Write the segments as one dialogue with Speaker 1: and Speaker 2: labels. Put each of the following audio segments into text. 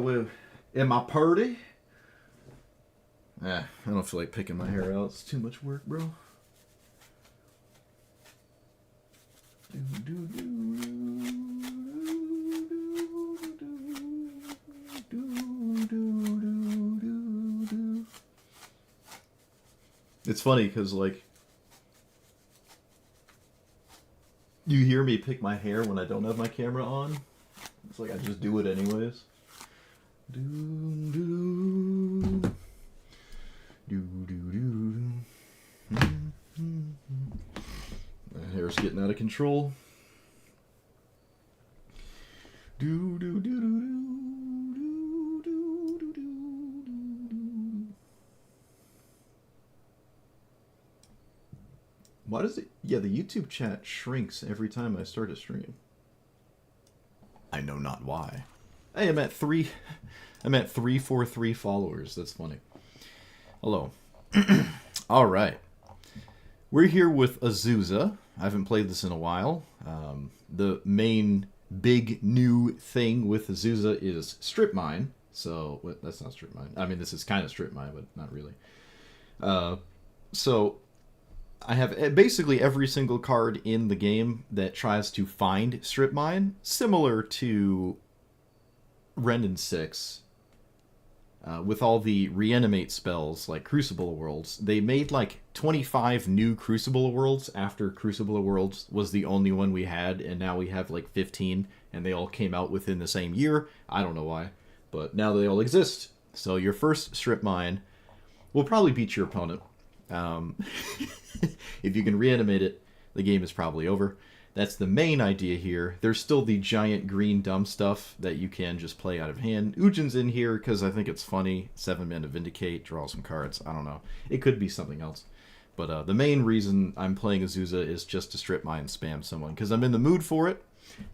Speaker 1: in my party. I don't feel like picking my hair out. It's too much work, bro. It's funny because, like, you hear me pick my hair when I don't have my camera on. It's like I just do it anyways. My hair's getting out of control. Why does it... Yeah, the YouTube chat shrinks every time I start a stream. I know not why. Hey, I'm at 343 followers. That's funny. Hello. Alright. We're here with Azusa. I haven't played this in a while. The main big new thing with Azusa is Strip Mine. So, that's not Strip Mine. I mean, this is kind of Strip Mine, but not really. So, I have basically every single card in the game that tries to find Strip Mine, similar to Ren 6. With all the reanimate spells, like Crucible of Worlds, they made like 25 new Crucible of Worlds after Crucible of Worlds was the only one we had, and now we have like 15, and they all came out within the same year. I don't know why, but now they all exist. So your first Strip Mine will probably beat your opponent. If you can reanimate it, the game is probably over. That's the main idea here. There's still the giant green dumb stuff that you can just play out of hand. Ujin's in here because I think it's funny. 7 mana Vindicate, draw some cards. I don't know. It could be something else. But the main reason I'm playing Azusa is just to Strip Mine and spam someone, because I'm in the mood for it.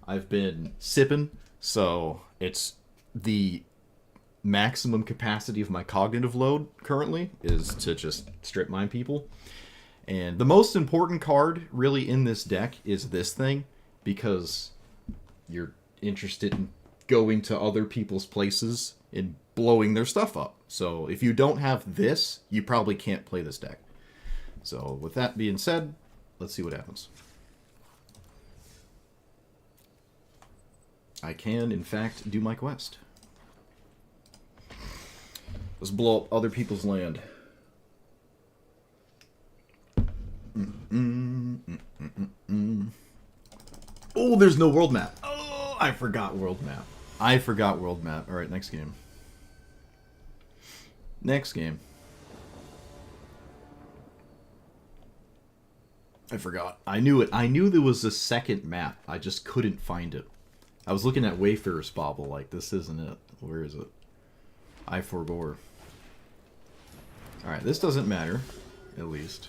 Speaker 1: I've been sipping, so it's the maximum capacity of my cognitive load currently is to just Strip Mine people. And the most important card really in this deck is this thing, because you're interested in going to other people's places and blowing their stuff up. So if you don't have this, you probably can't play this deck. So with that being said, let's see what happens. I can, in fact, do my quest. Let's blow up other people's land. Oh, there's no world map. Oh, I forgot world map. Alright, next game. Next game. I forgot. I knew it. I knew there was a second map. I just couldn't find it. I was looking at Wayfarer's Bauble like, this isn't it. Where is it? I forbore. Alright, this doesn't matter. At least.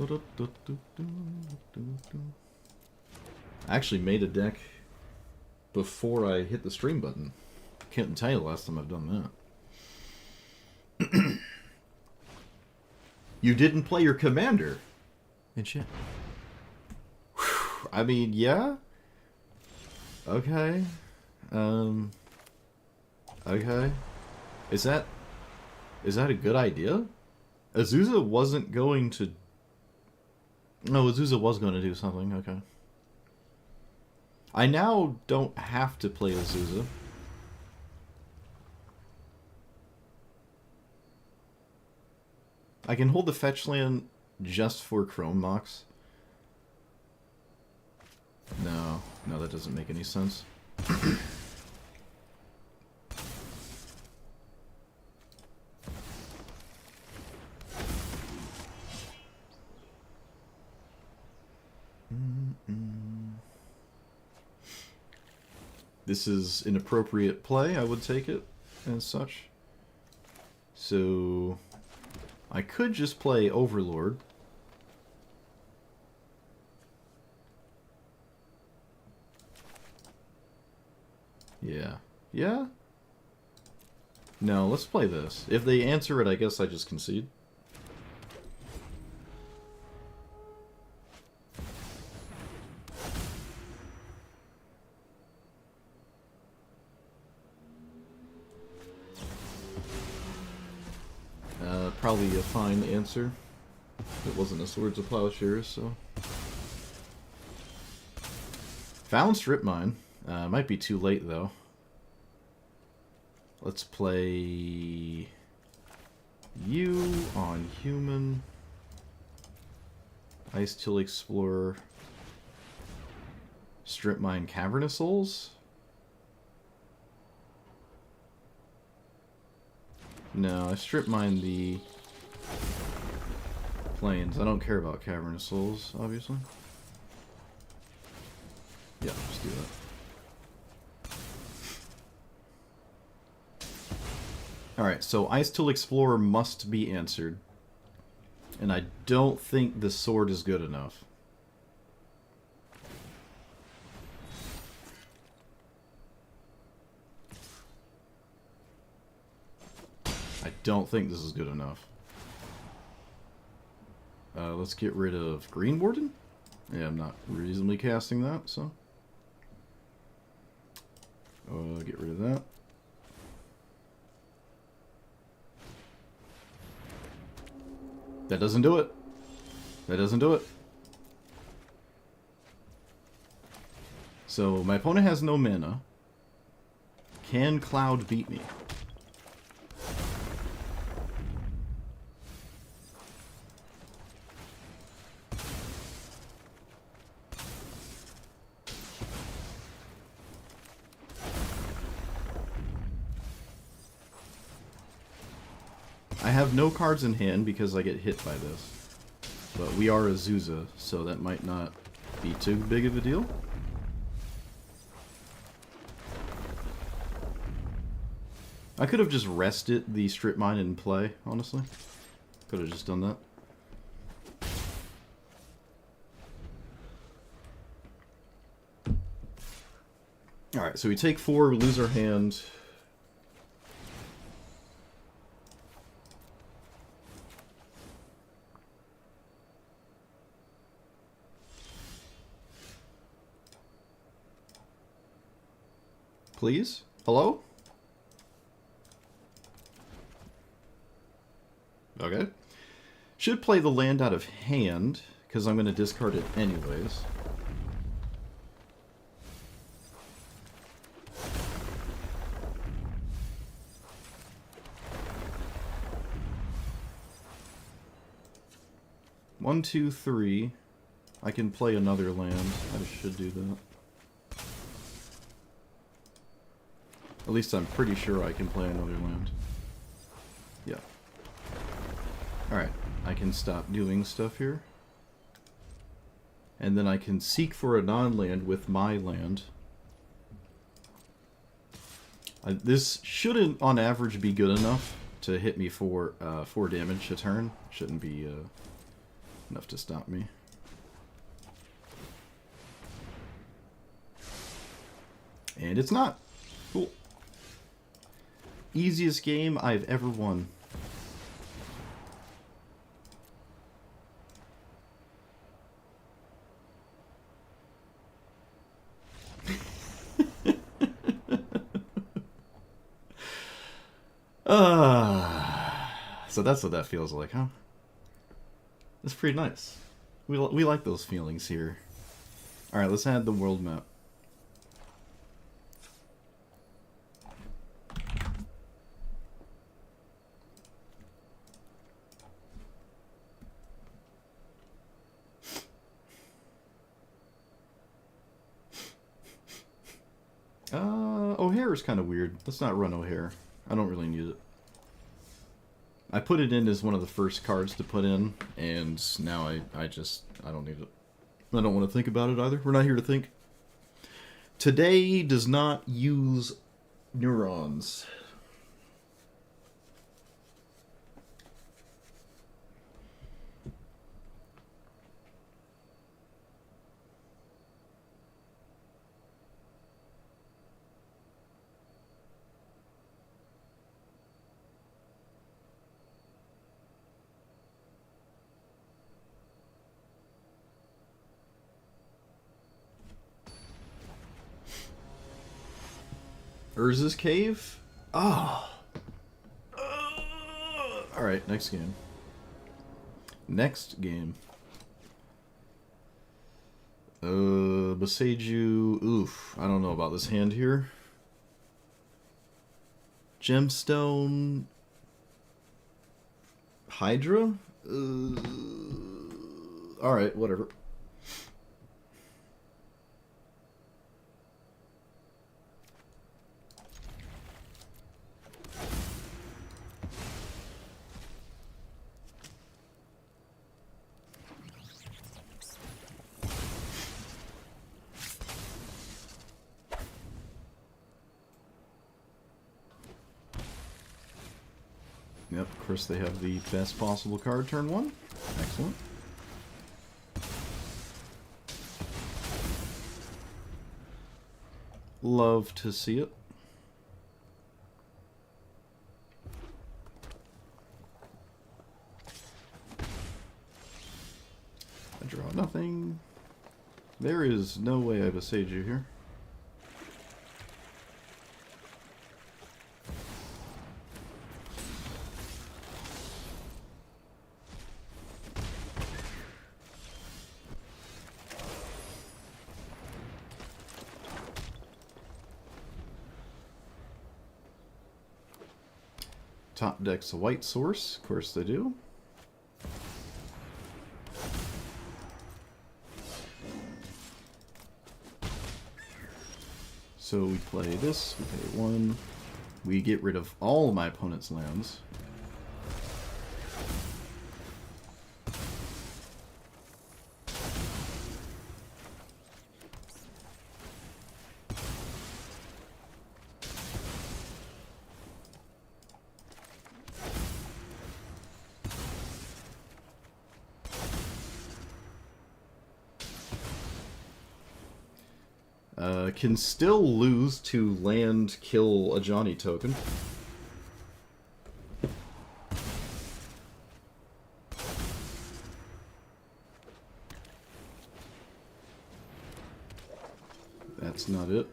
Speaker 1: I actually made a deck before I hit the stream button. Can't tell you the last time I've done that. You didn't play your commander. And shit. I mean, yeah. Okay. Okay. Is that a good idea? Azusa wasn't going to... No, Azusa was going to do something. Okay. I now don't have to play Azusa. I can hold the fetch land just for Chrome Mox. No, that doesn't make any sense. This is an appropriate play, I would take it as such. So I could just play Overlord. Yeah. Yeah? No, let's play this. If they answer it, I guess I just concede. probably a fine answer. It wasn't a Swords of Plowshares, so... Found Strip Mine. Might be too late, though. Let's play... you on human. Ice-Till Explorer. Strip Mine Cavernous Souls? No, I strip mine the plains. I don't care about Cavernous Souls, obviously. Yeah, just do that. Alright, so Ice-Till Explorer must be answered. And I don't think the sword is good enough. I don't think this is good enough. Let's get rid of Green Warden. Yeah, I'm not reasonably casting that, so... get rid of that. That doesn't do it. That doesn't do it. So, my opponent has no mana. Can Cloud beat me? I have no cards in hand because I get hit by this. But we are Azusa, so that might not be too big of a deal. I could have just rested the Strip Mine in play, honestly. Could have just done that. Alright, so we take 4, we lose our hand. Please? Hello? Okay. Should play the land out of hand, because I'm going to discard it anyways. One, two, three. I can play another land. I should do that. At least I'm pretty sure I can play another land. Yeah. Alright, I can stop doing stuff here. And then I can seek for a non-land with my land. This shouldn't, on average, be good enough to hit me for 4 damage a turn. Shouldn't be enough to stop me. And it's not. Cool. Easiest game I've ever won. So that's what that feels like, huh? That's pretty nice. We like those feelings here. Alright, let's add the world map. O'Hare is kind of weird. Let's not run O'Hare. I don't really need it. I put it in as one of the first cards to put in, and now I don't need it. I don't want to think about it either. We're not here to think. Today does not use neurons. Urza's Cave? Oh. Alright, next game. Next game. Boseiju. Oof. I don't know about this hand here. Gemstone. Hydra? Alright, whatever. Yep, of course they have the best possible card turn 1. Excellent. Love to see it. I draw nothing. There is no way I Boseiju here. Top deck's a white source. Of course they do. So we play this, we pay 1. We get rid of all of my opponent's lands. Can still lose to land kill a Johnny token. That's not it.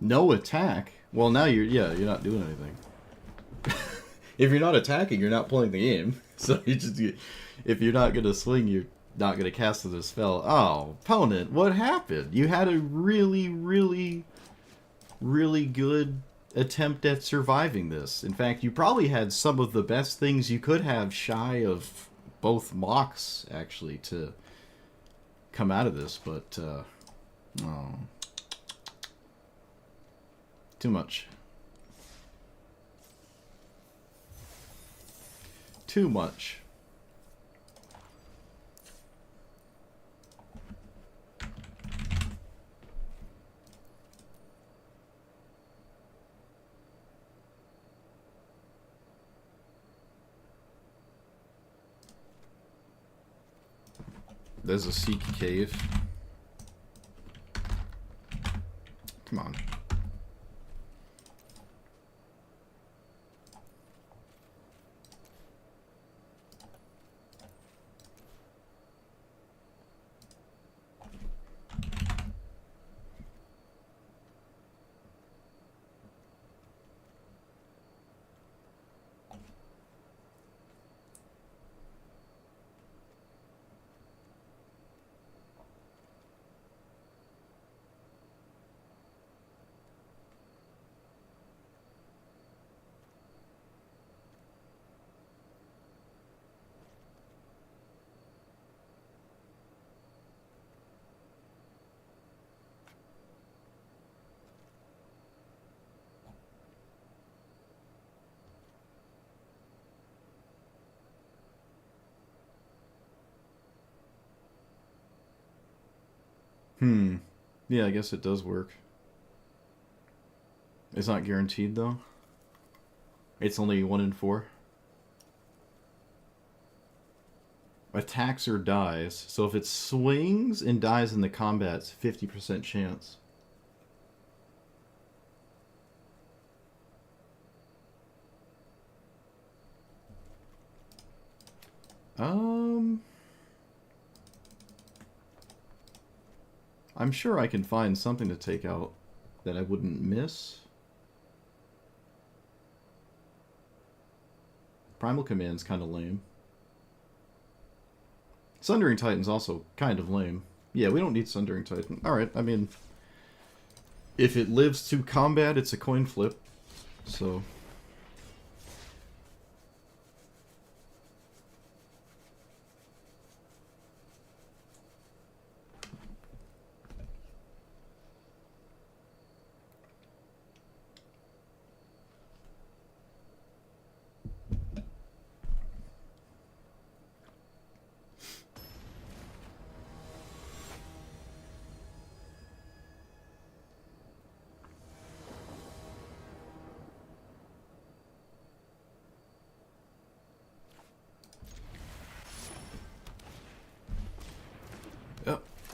Speaker 1: No attack? Well, now you're not doing anything. If you're not attacking, you're not playing the game. So if you're not gonna swing, you're not gonna cast the spell. Oh, opponent, what happened? You had a really, really, really good attempt at surviving this. In fact, you probably had some of the best things you could have shy of both mocks, actually, to come out of this, but, oh. Too much. Too much. There's a Seek Cave. Come on. Hmm. Yeah, I guess it does work. It's not guaranteed, though. It's only 1 in 4. Attacks or dies. So if it swings and dies in the combat, it's 50% chance. I'm sure I can find something to take out that I wouldn't miss. Primal Command's kind of lame. Sundering Titan's also kind of lame. Yeah, we don't need Sundering Titan. Alright, I mean, if it lives to combat, it's a coin flip. So...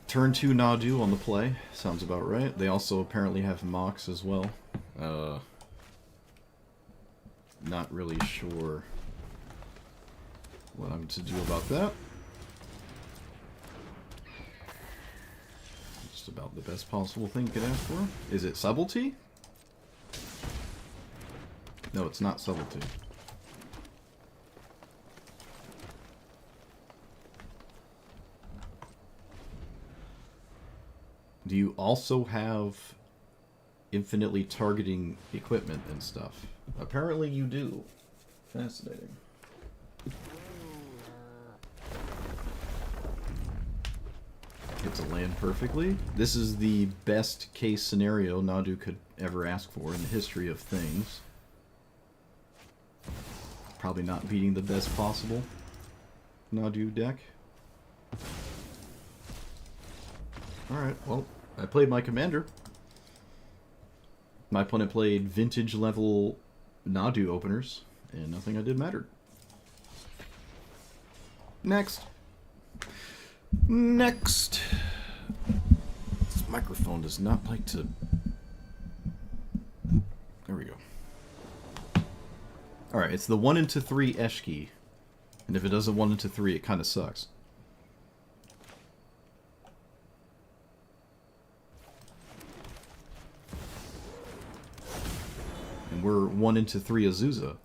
Speaker 1: Turn 2 Nadu on the play. Sounds about right. They also apparently have Mox as well. Not really sure what I'm to do about that. Just about the best possible thing you could ask for. Is it Subtlety? No, it's not Subtlety. Do you also have infinitely targeting equipment and stuff? Apparently you do. Fascinating. Get to land perfectly. This is the best case scenario Nadu could ever ask for in the history of things. Probably not beating the best possible Nadu deck. Alright, well, I played my commander. My opponent played vintage level Nadu openers, and nothing I did mattered. Next. Next. This microphone does not like to... There we go. Alright, it's the 1 into 3 Eshki. And if it does a 1 into 3, it kind of sucks. And we're 1 into 3 Azusa.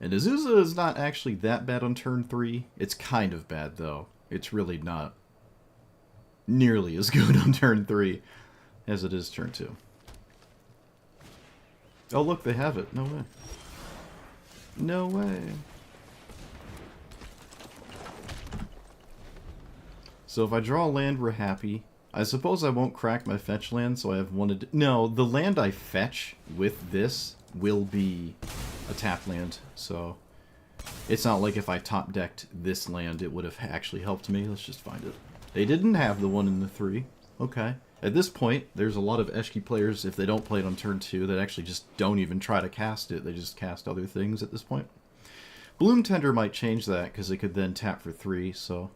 Speaker 1: And Azusa is not actually that bad on turn 3. It's kind of bad, though. It's really not nearly as good on turn 3 as it is turn 2. Oh, look, they have it. No way. No way. So if I draw a land, we're happy. I suppose I won't crack my fetch land, so I have one... No, the land I fetch with this will be a tap land, so... It's not like if I top-decked this land, it would have actually helped me. Let's just find it. They didn't have the 1 and the 3. Okay. At this point, there's a lot of Eshki players, if they don't play it on turn 2, that actually just don't even try to cast it. They just cast other things at this point. Bloom Tender might change that, because they could then tap for 3, so...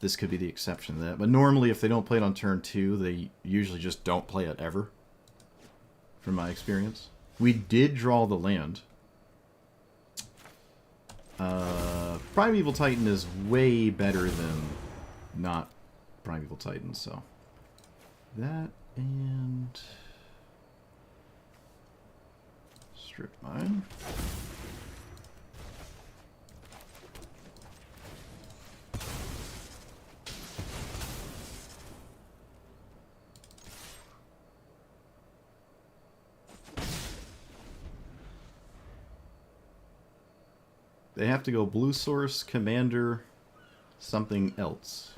Speaker 1: This could be the exception to that. But normally, if they don't play it on turn 2, they usually just don't play it ever. From my experience. We did draw the land. Primeval Titan is way better than not Primeval Titan, so... That and... Strip mine. They have to go blue source, commander, something else.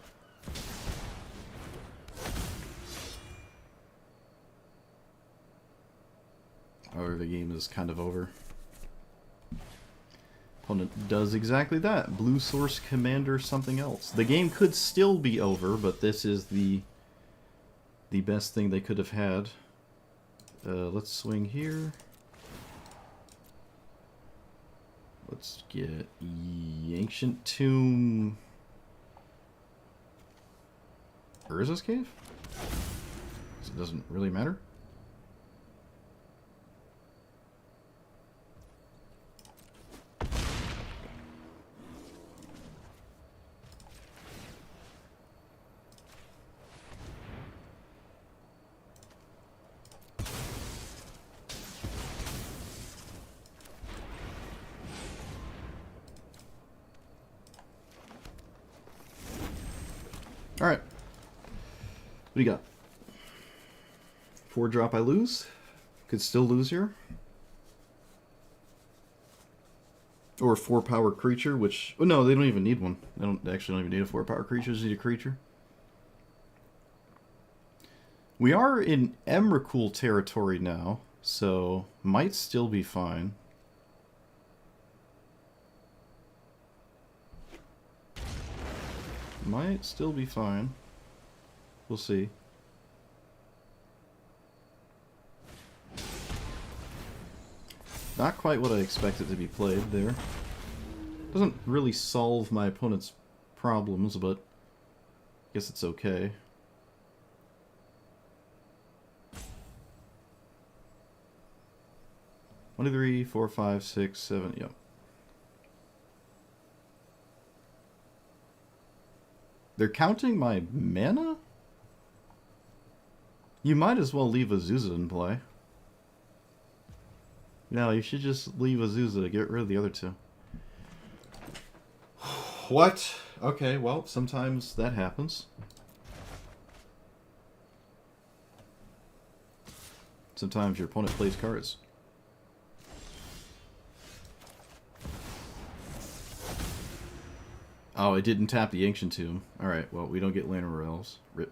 Speaker 1: Or the game is kind of over. Opponent does exactly that. Blue source, commander, something else. The game could still be over, but this is the the best thing they could have had. Let's swing here. Let's get Ancient Tomb. Urza's Cave? It doesn't really matter. Alright. What do you got? 4 drop I lose? Could still lose here. Or a 4 power creature, which... Oh no, they don't even need one. They actually don't even need a 4 power creature, they just need a creature. We are in Emrakul territory now, so might still be fine. Might still be fine. We'll see. Not quite what I expected to be played there. Doesn't really solve my opponent's problems, but I guess it's okay. One, 2, 3, 4, 5, 6, 7, yep. They're counting my mana? You might as well leave Azusa in play. No, you should just leave Azusa to get rid of the other 2. What? Okay, well, sometimes that happens. Sometimes your opponent plays cards. Oh, it didn't tap the Ancient Tomb. Alright, well, we don't get Llanowar Elves. Rip.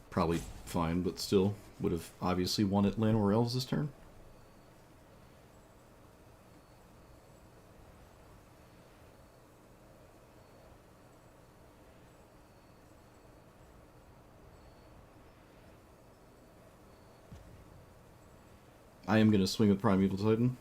Speaker 1: Probably fine, but still would have obviously wanted Llanowar Elves this turn. I am going to swing with Primeval Titan.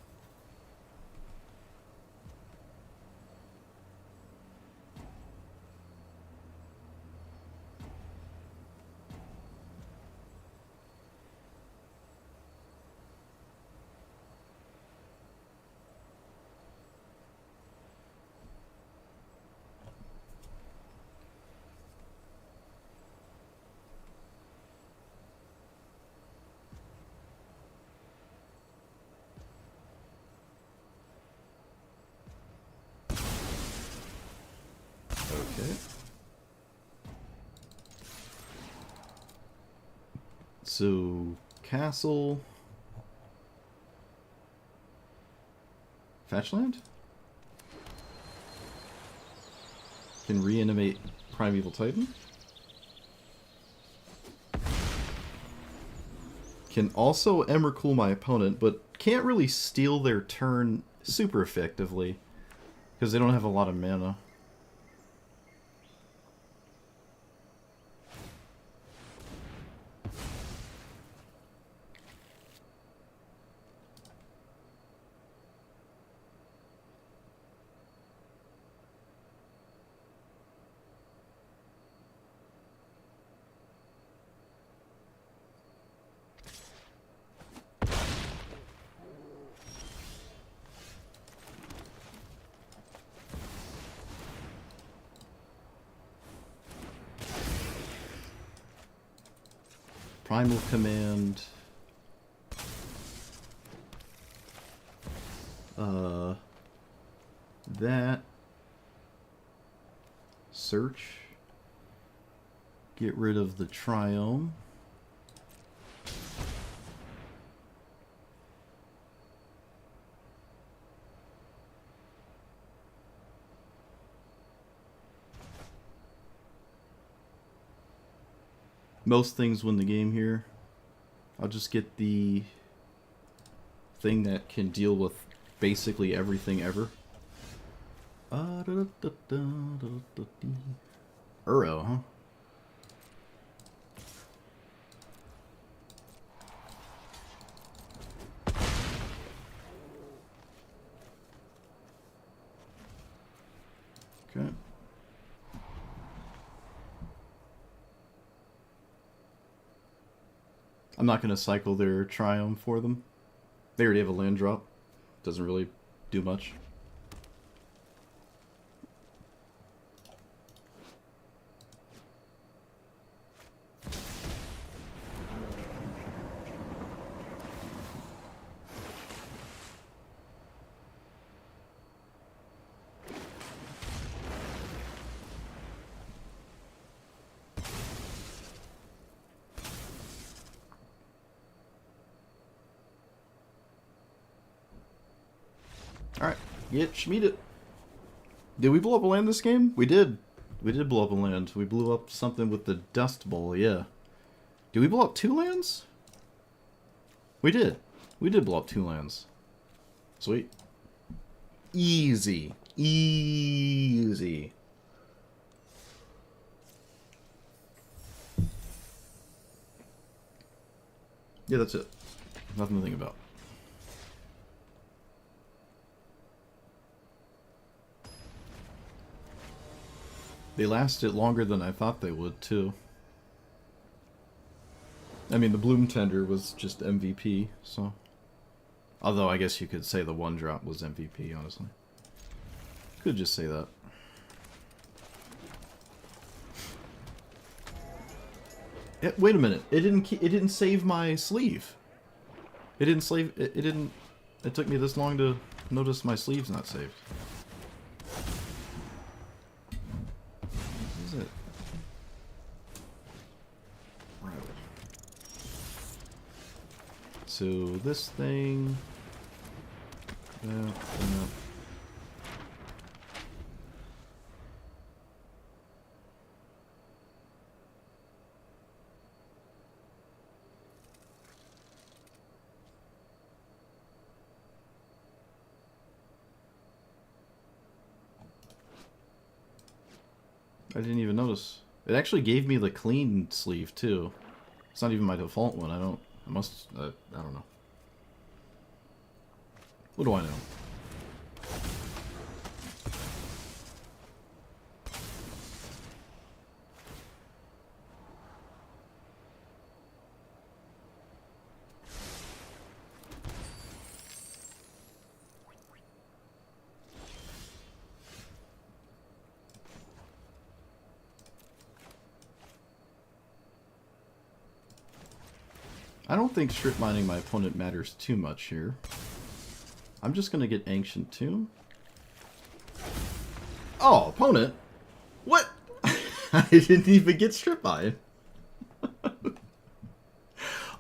Speaker 1: Okay. So, castle. Fetchland? Can reanimate Primeval Titan. Can also Emrakul my opponent, but can't really steal their turn super effectively because they don't have a lot of mana. Primal Command. That. Search. Get rid of the Triome. Most things win the game here. I'll just get the thing that can deal with basically everything ever. Uro, huh? Okay. I'm not going to cycle their Triumph for them. They already have a land drop. Doesn't really do much. Alright, get Schmied it. Did we blow up a land this game? We did. We did blow up a land. We blew up something with the Dust Bowl, yeah. Did we blow up 2 lands? We did. We did blow up 2 lands. Sweet. Easy. Easy. Yeah, that's it. Nothing to think about. They lasted longer than I thought they would, too. I mean, the Bloom Tender was just MVP, so... Although, I guess you could say the 1-drop was MVP, honestly. Could just say that. Wait a minute. It didn't save my sleeve. It didn't save... It didn't... It took me this long to notice my sleeve's not saved. What is it? Right. So this thing... Yeah. I didn't even notice. It actually gave me the clean sleeve, too. It's not even my default one. I don't know. What do I know? I don't think strip mining my opponent matters too much here. I'm just gonna get Ancient Tomb. Oh, opponent? What? I didn't even get strip mine.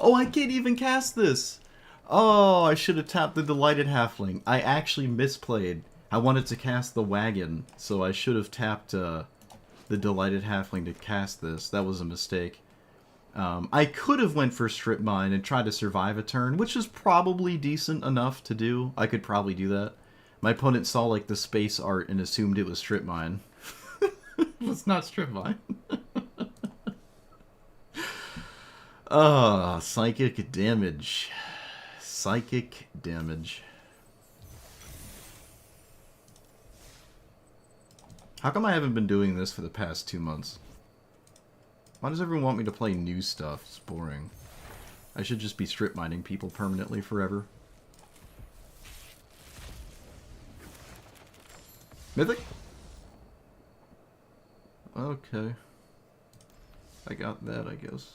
Speaker 1: Oh, I can't even cast this. Oh, I should have tapped the Delighted Halfling. I actually misplayed. I wanted to cast the Wagon, so I should have tapped the Delighted Halfling to cast this. That was a mistake. I could have went for Strip Mine and tried to survive a turn, which is probably decent enough to do. I could probably do that. My opponent saw like the space art and assumed it was Strip Mine. It's not Strip Mine. Psychic damage. Psychic damage. How come I haven't been doing this for the past 2 months? Why does everyone want me to play new stuff? It's boring. I should just be strip mining people permanently forever. Mythic? Okay. I got that, I guess.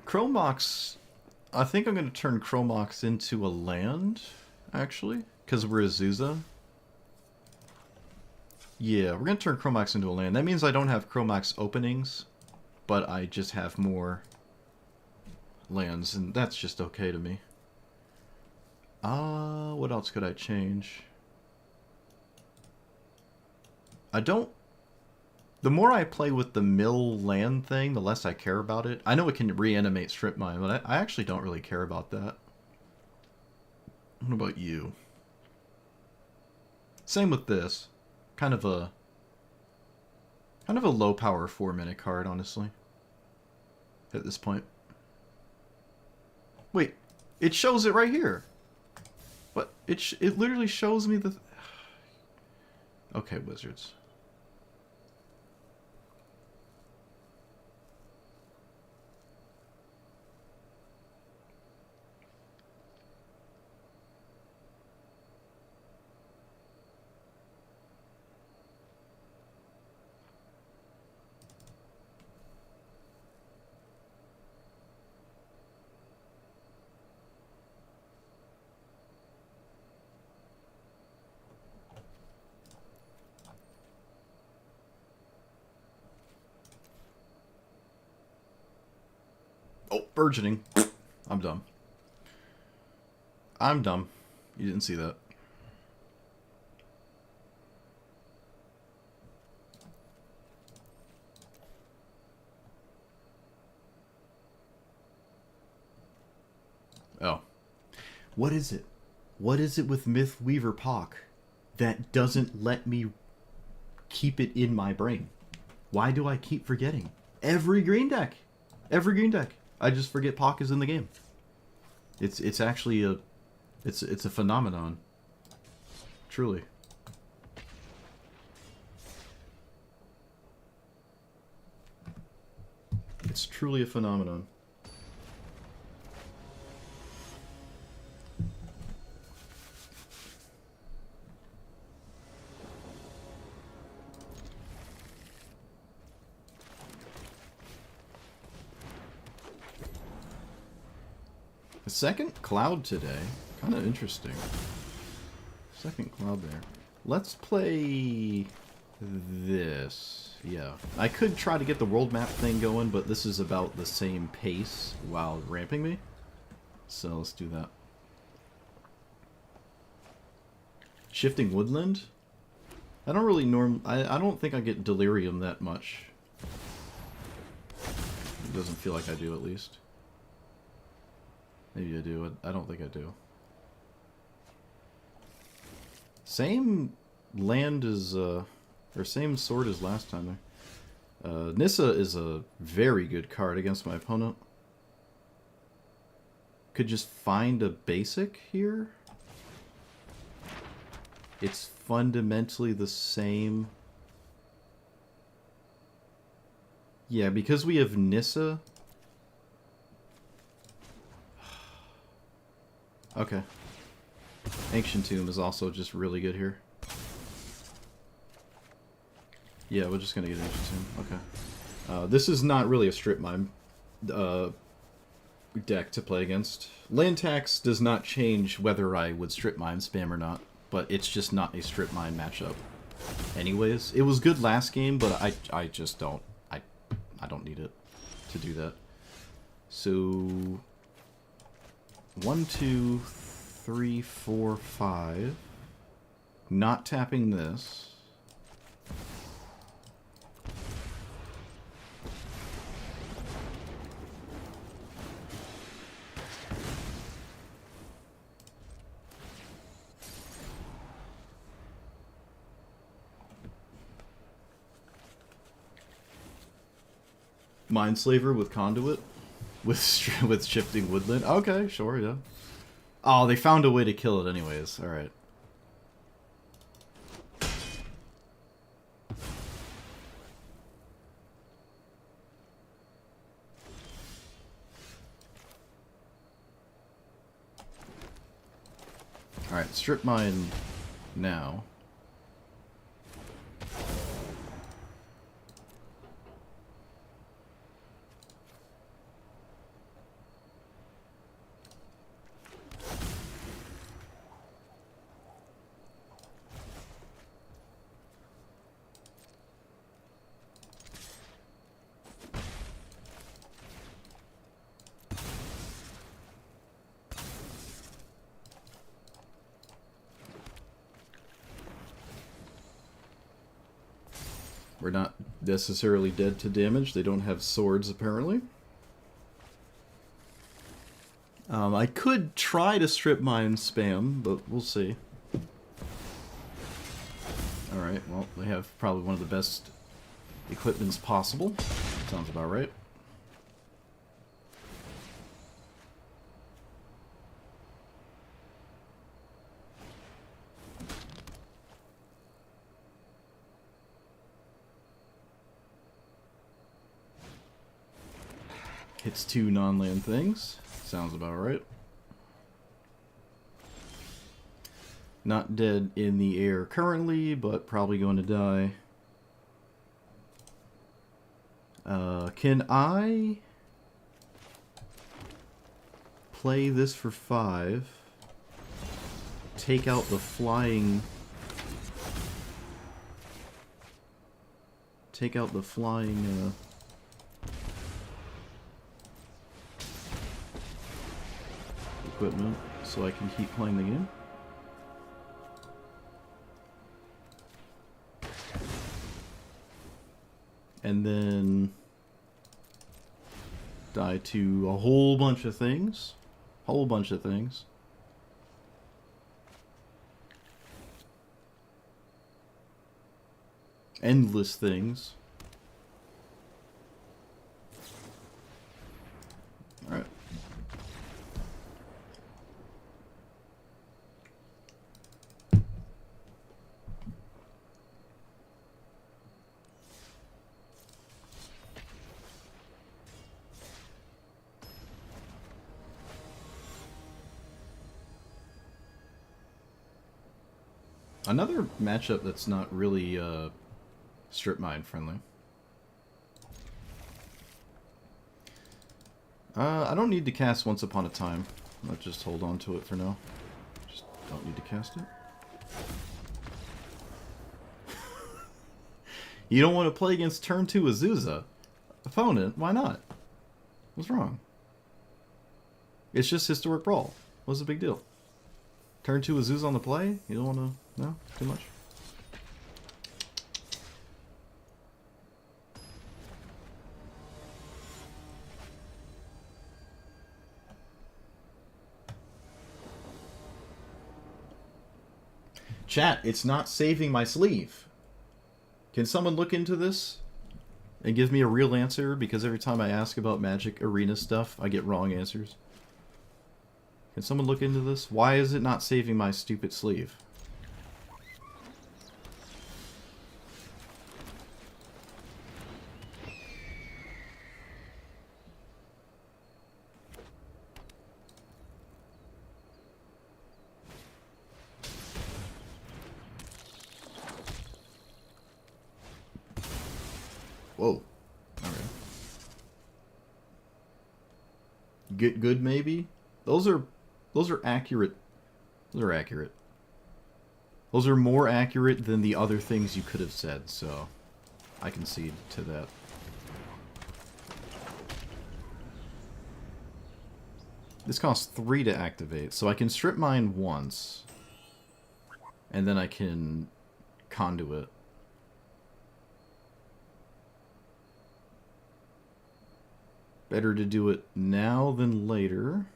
Speaker 1: Chromox, I think I'm going to turn Chromox into a land, actually, because we're Azusa. Yeah, we're going to turn Chromox into a land. That means I don't have Chromox openings, but I just have more lands, and that's just okay to me. What else could I change? I don't... The more I play with the mill land thing, the less I care about it. I know it can reanimate strip mine, but I actually don't really care about that. What about you? Same with this. Kind of a low power 4-minute card, honestly. At this point. Wait, it shows it right here. What? It literally shows me the... Okay, Wizards. Oh, burgeoning. I'm dumb. I'm dumb. You didn't see that. Oh. What is it? What is it with Mythweaver Pock that doesn't let me keep it in my brain? Why do I keep forgetting? Every green deck. Every green deck. I just forget Pock is in the game. It's actually a it's a phenomenon. Truly. It's truly a phenomenon. The second cloud today. Kind of interesting. Second cloud there. Let's play this. Yeah. I could try to get the world map thing going, but this is about the same pace while ramping me. So let's do that. Shifting Woodland? I don't really I don't think I get Delirium that much. It doesn't feel like I do, at least. Maybe I do. I don't think I do. Same land as, or same sword as last time there. Nissa is a very good card against my opponent. Could just find a basic here. It's fundamentally the same. Yeah, because we have Nissa. Okay. Ancient Tomb is also just really good here. Yeah, we're just gonna get Ancient Tomb. Okay. This is not really a strip mine deck to play against. Land tax does not change whether I would strip mine spam or not, but it's just not a strip mine matchup. Anyways, it was good last game, but I just don't I don't need it to do that. So 1, 2, 3, 4, 5. Not tapping this. Mindslaver with Conduit? With Shifting Woodland? Okay, sure, yeah. Oh, they found a way to kill it anyways. Alright. Alright, strip mine now. We're not necessarily dead to damage. They don't have swords, apparently. I could try to strip mine spam, but we'll see. Alright, well, they have probably one of the best equipments possible. Sounds about right. Hits 2 non-land things. Sounds about right. Not dead in the air currently, but probably going to die. Can I play this for 5? Take out the flying... Take out the flying... equipment so I can keep playing the game. And then die to a whole bunch of things. Whole bunch of things. Endless things. Alright. Another matchup that's not really strip mine friendly. I don't need to cast Once Upon a Time. I'll just hold on to it for now. Just don't need to cast it. You don't want to play against turn 2 Azusa? Opponent? Why not? What's wrong? It's just Historic Brawl. What's the big deal? Turn 2 Azusa on the play? You don't want to... No? Too much? Chat, it's not saving my sleeve. Can someone look into this and give me a real answer? Because every time I ask about Magic Arena stuff, I get wrong answers. Can someone look into this? Why is it not saving my stupid sleeve? Whoa. Okay. Get good maybe? Those are accurate. Those are accurate. Those are more accurate than the other things you could have said, so I concede to that. This costs 3 to activate, so I can strip mine once. And then I can conduit. Better to do it now than later.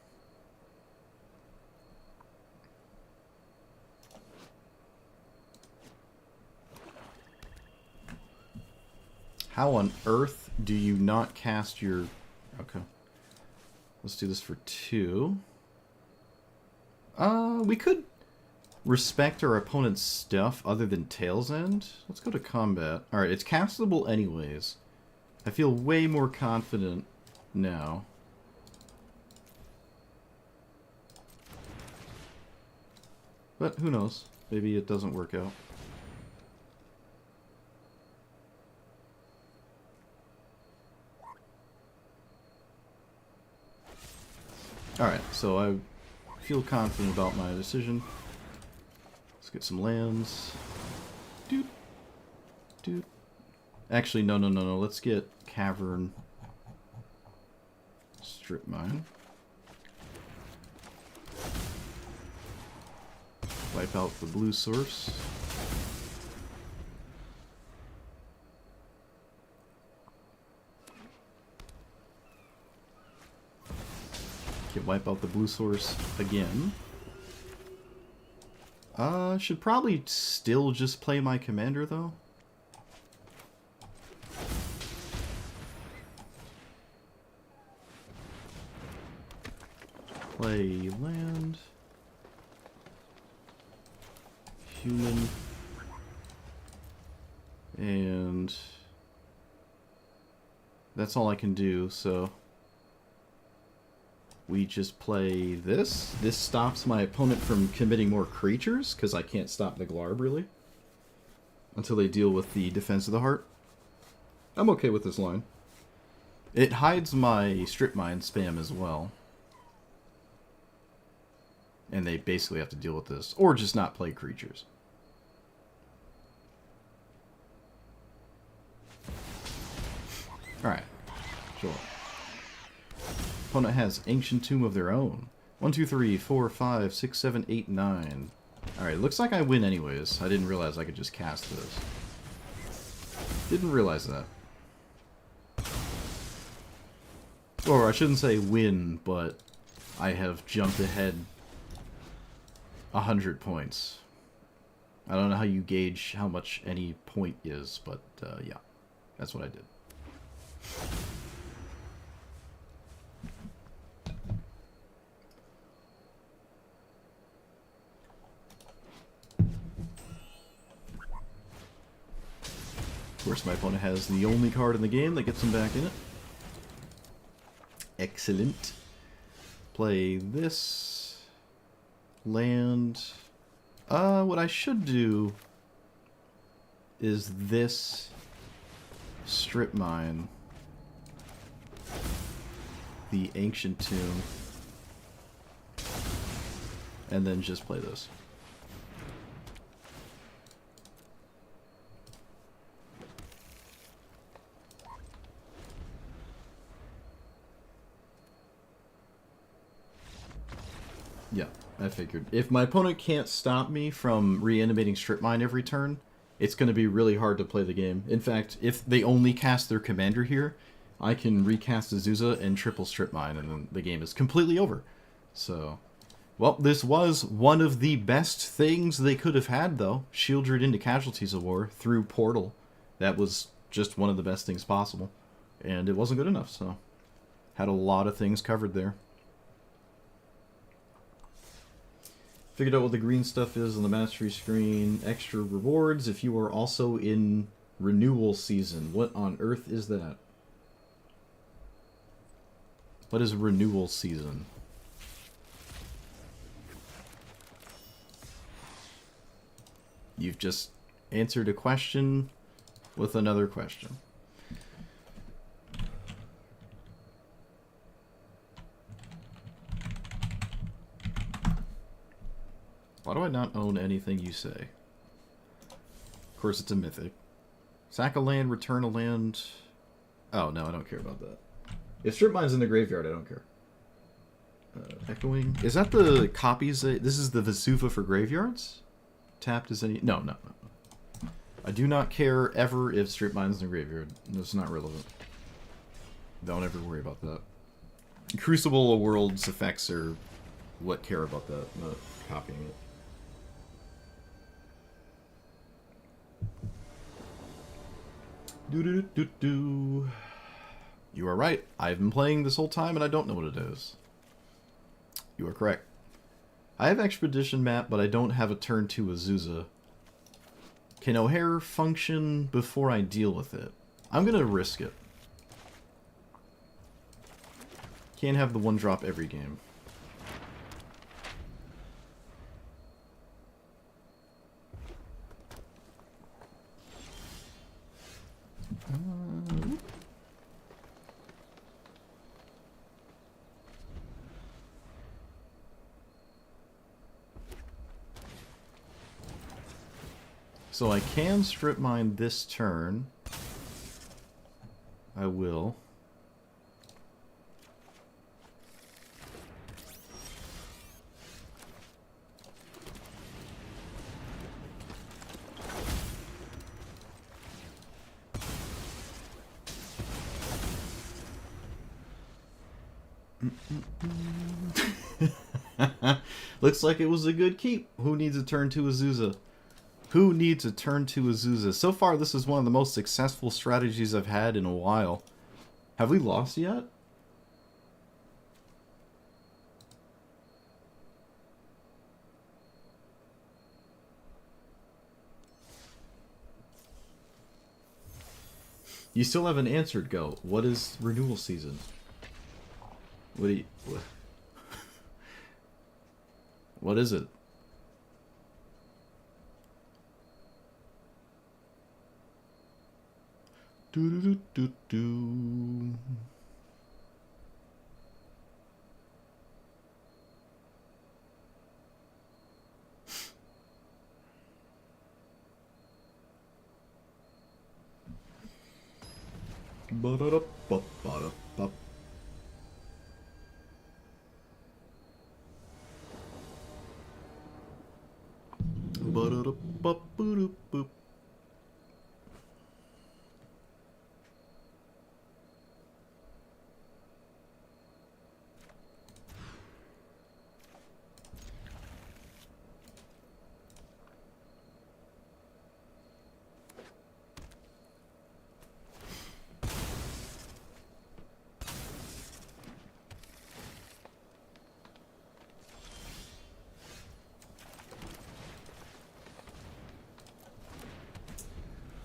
Speaker 1: How on earth do you not cast your... Okay. Let's do this for 2. We could respect our opponent's stuff other than Tail's End. Let's go to combat. Alright, it's castable anyways. I feel way more confident now. But who knows? Maybe it doesn't work out. Alright, so I feel confident about my decision. Let's get some lands. Doot. Doot. Actually, no. Let's get Cavern. Strip mine. Wipe out the blue source. can wipe out the blue source again. Should probably still just play my commander, though. Play land. Human. And that's all I can do, so we just play this. This stops my opponent from committing more creatures, because I can't stop the Glarb, really, until they deal with the Defense of the Heart. I'm okay with this line. It hides my Strip Mine spam as well. And they basically have to deal with this, or just not play creatures. Alright, sure. Opponent has Ancient Tomb of their own. 1, 2, 3, 4, 5, 6, 7, 8, 9. Alright, looks like I win anyways. I didn't realize I could just cast this. Didn't realize that. Or I shouldn't say win, but I have jumped ahead 100 points. I don't know how you gauge how much any point is, but yeah, that's what I did. Of course, my opponent has the only card in the game that gets him back in it. Excellent. Play this. Land. What I should do is this Strip Mine the Ancient Tomb and then just play this. Yeah, I figured. If my opponent can't stop me from reanimating Strip Mine every turn, it's going to be really hard to play the game. In fact, if they only cast their commander here, I can recast Azusa and triple Strip Mine, and then the game is completely over. So, well, this was one of the best things they could have had, though. Sheoldred into Casualties of War through Portal. That was just one of the best things possible. And it wasn't good enough, so had a lot of things covered there. Figured out what the green stuff is on the mastery screen. Extra rewards if you are also in renewal season. What on earth is that? What is renewal season? You've just answered a question with another question. Why do I not own anything you say? Of course it's a mythic. Sack a land, return a land. Oh, no, I don't care about that. If Strip Mine's in the graveyard, I don't care. Echoing. Is that the copies? This is the Vesuva for graveyards? Tapped as any... No. I do not care ever if Strip Mine's in the graveyard. That's not relevant. Don't ever worry about that. Crucible of Worlds effects are what care about that, not copying it. Do. You are right. I've been playing this whole time and I don't know what it is. You are correct. I have Expedition Map, but I don't have a turn 2 Azusa. Can O'Hare function before I deal with it? I'm gonna risk it. Can't have the one drop every game. So I can Strip Mine this turn. I will. Looks like it was a good keep. Who needs a turn to Azusa? Who needs a turn to Azusa? So far, this is one of the most successful strategies I've had in a while. Have we lost yet? You still haven't answered, Go. What is renewal season? What do you... What is it? Do-do-do-do-do. Ba-da-da-ba-ba-da-ba. Ba-da-da-ba-boo-doo-boop.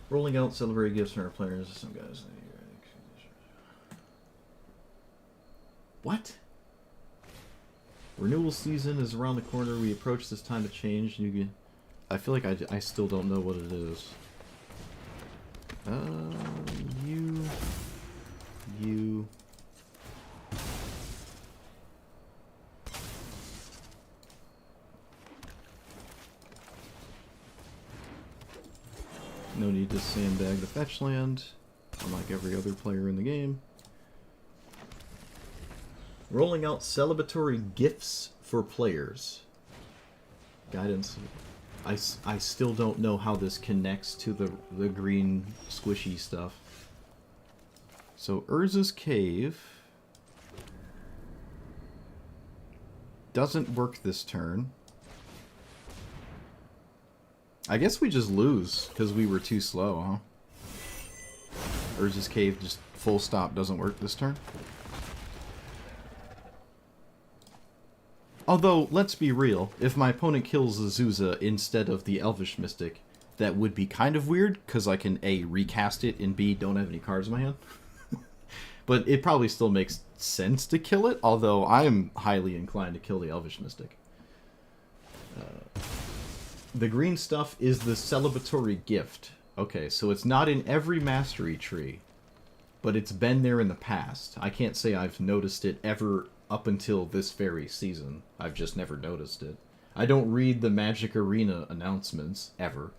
Speaker 1: Rolling out celebratory gifts for our players. Some guys. What? Renewal season is around the corner. We approach this time to change. I feel like I still don't know what it is. You. No need to sandbag the fetch land, unlike every other player in the game. Rolling out celebratory gifts for players. Guidance. I still don't know how this connects to the green squishy stuff. So Urza's Cave doesn't work this turn. I guess we just lose because we were too slow, huh? Urza's Cave just full stop doesn't work this turn. Although, let's be real, if my opponent kills Azusa instead of the Elvish Mystic, that would be kind of weird, because I can A, recast it, and B, don't have any cards in my hand. But it probably still makes sense to kill it, although I'm highly inclined to kill the Elvish Mystic. The green stuff is the celebratory gift. Okay, so it's not in every mastery tree, but it's been there in the past. I can't say I've noticed it ever up until this very season. I've just never noticed it. I don't read the Magic Arena announcements, ever.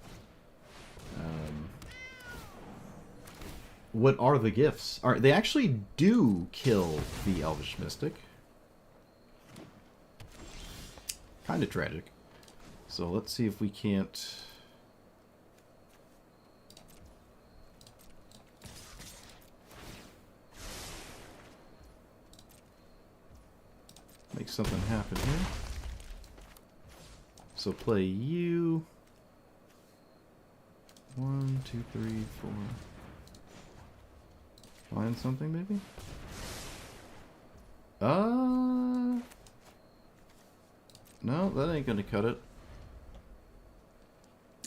Speaker 1: What are the gifts? They actually do kill the Elvish Mystic. Kind of tragic. So let's see if we can't... make something happen here. So play you. 1, 2, 3, 4. Find something, maybe? No, that ain't gonna cut it.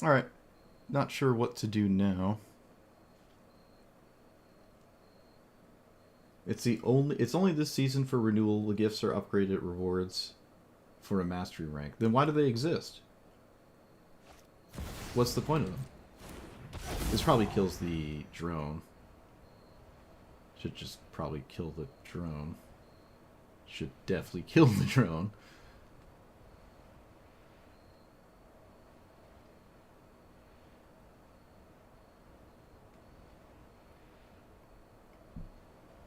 Speaker 1: Alright. Not sure what to do now. It's only this season for renewal. The gifts are upgraded rewards for a mastery rank. Then why do they exist? What's the point of them? This probably kills the drone. Should just probably kill the drone. Should definitely kill the drone.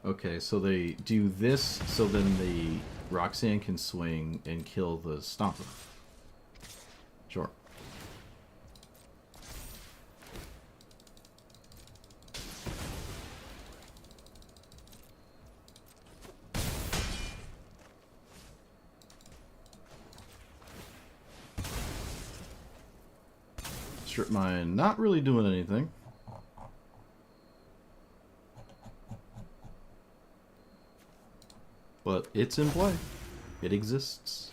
Speaker 1: Okay, so they do this so then the Roxanne can swing and kill the Stomper. Sure. Strip mine not really doing anything. But it's in play. It exists.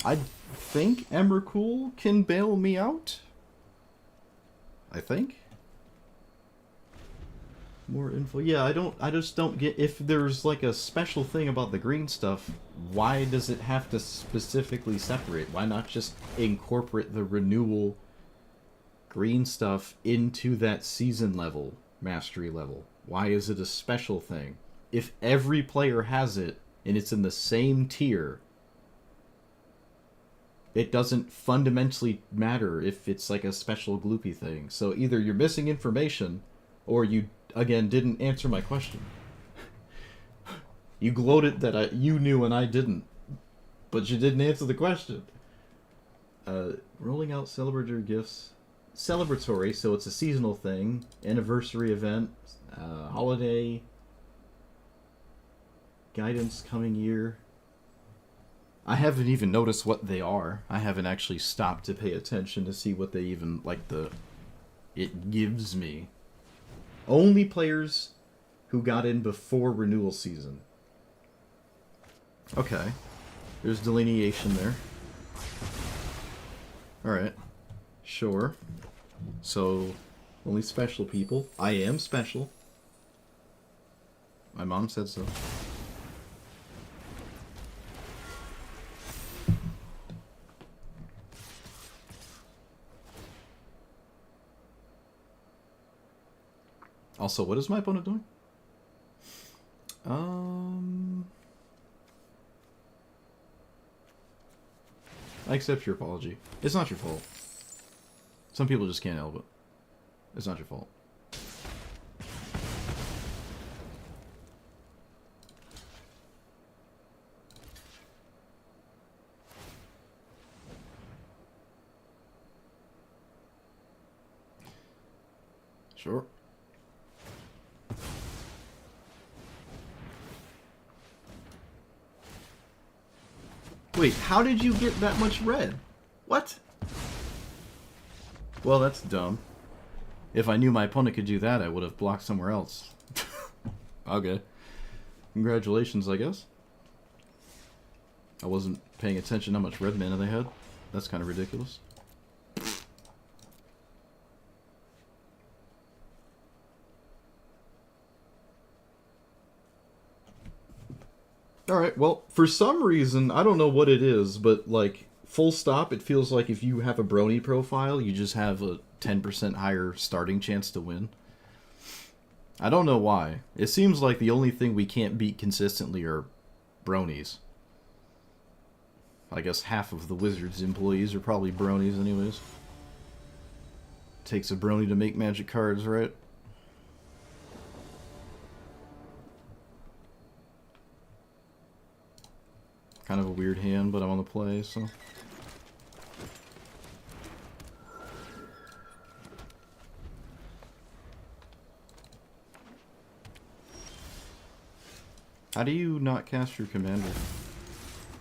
Speaker 1: I think Emrakul can bail me out. I think. More info. Yeah, I just don't get, if there's like a special thing about the green stuff, why does it have to specifically separate? Why not just incorporate the renewal green stuff into that season level, mastery level? Why is it a special thing? If every player has it and it's in the same tier, it doesn't fundamentally matter if it's like a special gloopy thing. So either you're missing information, or you, again, didn't answer my question. You gloated that you knew and I didn't, but you didn't answer the question. Rolling out celebratory gifts. Celebratory, so it's a seasonal thing. Anniversary event. Holiday. Guidance coming year. I haven't even noticed what they are. I haven't actually stopped to pay attention to see what they even, like, it gives me. Only players who got in before renewal season. Okay. There's delineation there. Alright. Sure. So, only special people. I am special. My mom said so. Also, what is my opponent doing? I accept your apology. It's not your fault. Some people just can't help it. It's not your fault. Sure. Wait, how did you get that much red? What? Well, that's dumb. If I knew my opponent could do that, I would have blocked somewhere else. Okay. Congratulations, I guess. I wasn't paying attention how much red mana they had. That's kind of ridiculous. Alright, well, for some reason, I don't know what it is, but, like, full stop, it feels like if you have a Brony profile, you just have a 10% higher starting chance to win. I don't know why. It seems like the only thing we can't beat consistently are Bronies. I guess half of the Wizards employees are probably Bronies anyways. Takes a Brony to make Magic cards, right? Kind of a weird hand, but I'm on the play, so... How do you not cast your commander?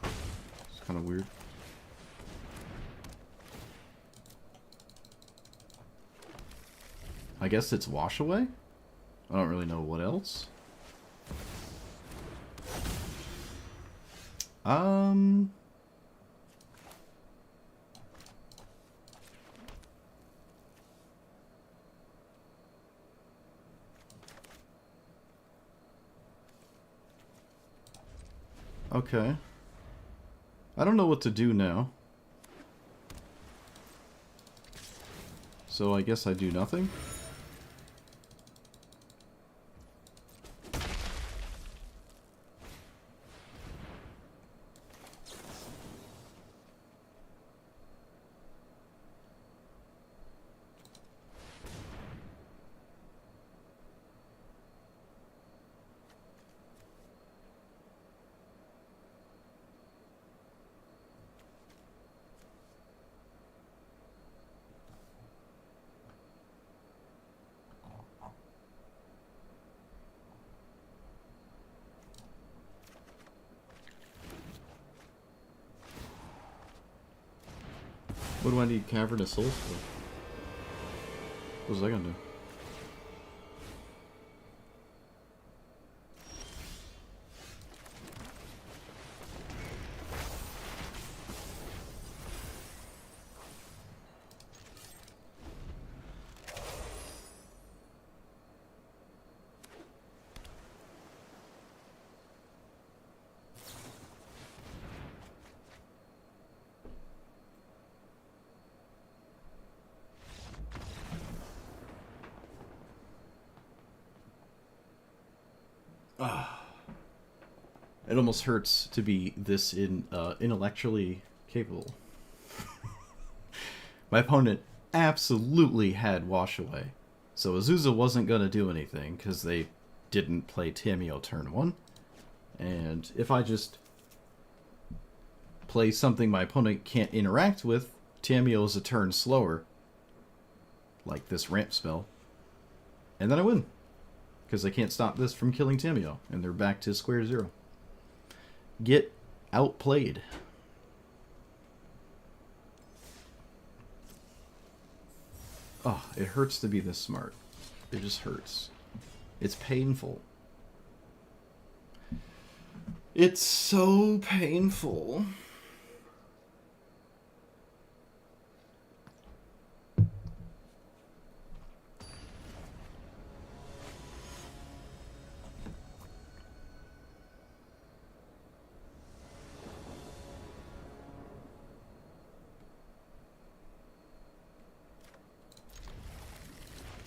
Speaker 1: It's kind of weird. I guess it's Wash Away? I don't really know what else. Okay. I don't know what to do now. So I guess I do nothing? What do I need Cavernous Souls for? What was I gonna do? It almost hurts to be this intellectually capable. My opponent absolutely had Wash Away, so Azusa wasn't going to do anything because they didn't play Tamiyo turn 1. And if I just play something my opponent can't interact with, Tamiyo is a turn slower, like this ramp spell, and then I win. Because I can't stop this from killing Tamiyo, and they're back to square zero. Get outplayed. Oh, it hurts to be this smart. It just hurts. It's painful. It's so painful.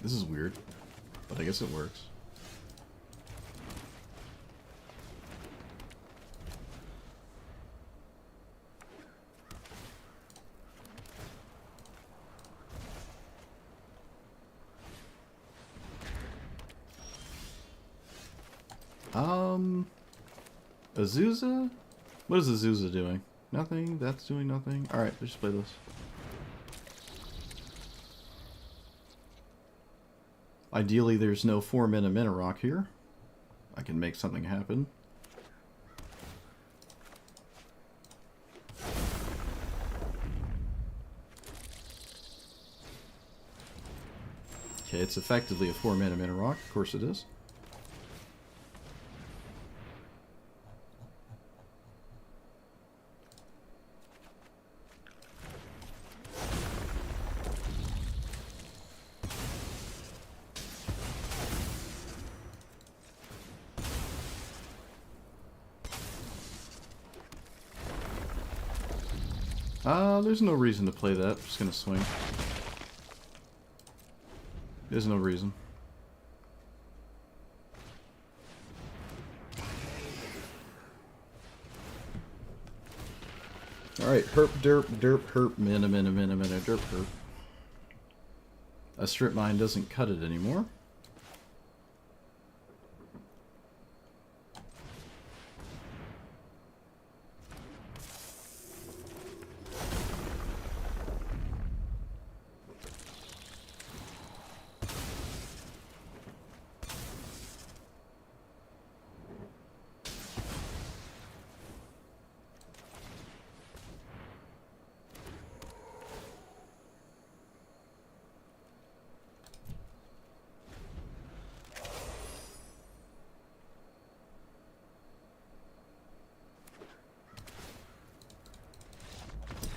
Speaker 1: This is weird, but I guess it works. Azusa? What is Azusa doing? Nothing? That's doing nothing? Alright, let's just play this. Ideally, there's no 4-mana Mana Rock here. I can make something happen. Okay, it's effectively a 4-mana Mana Rock. Of course it is. There's no reason to play that. I'm just gonna swing. There's no reason. Alright, herp, derp, derp, herp, mana, derp, herp. A strip mine doesn't cut it anymore.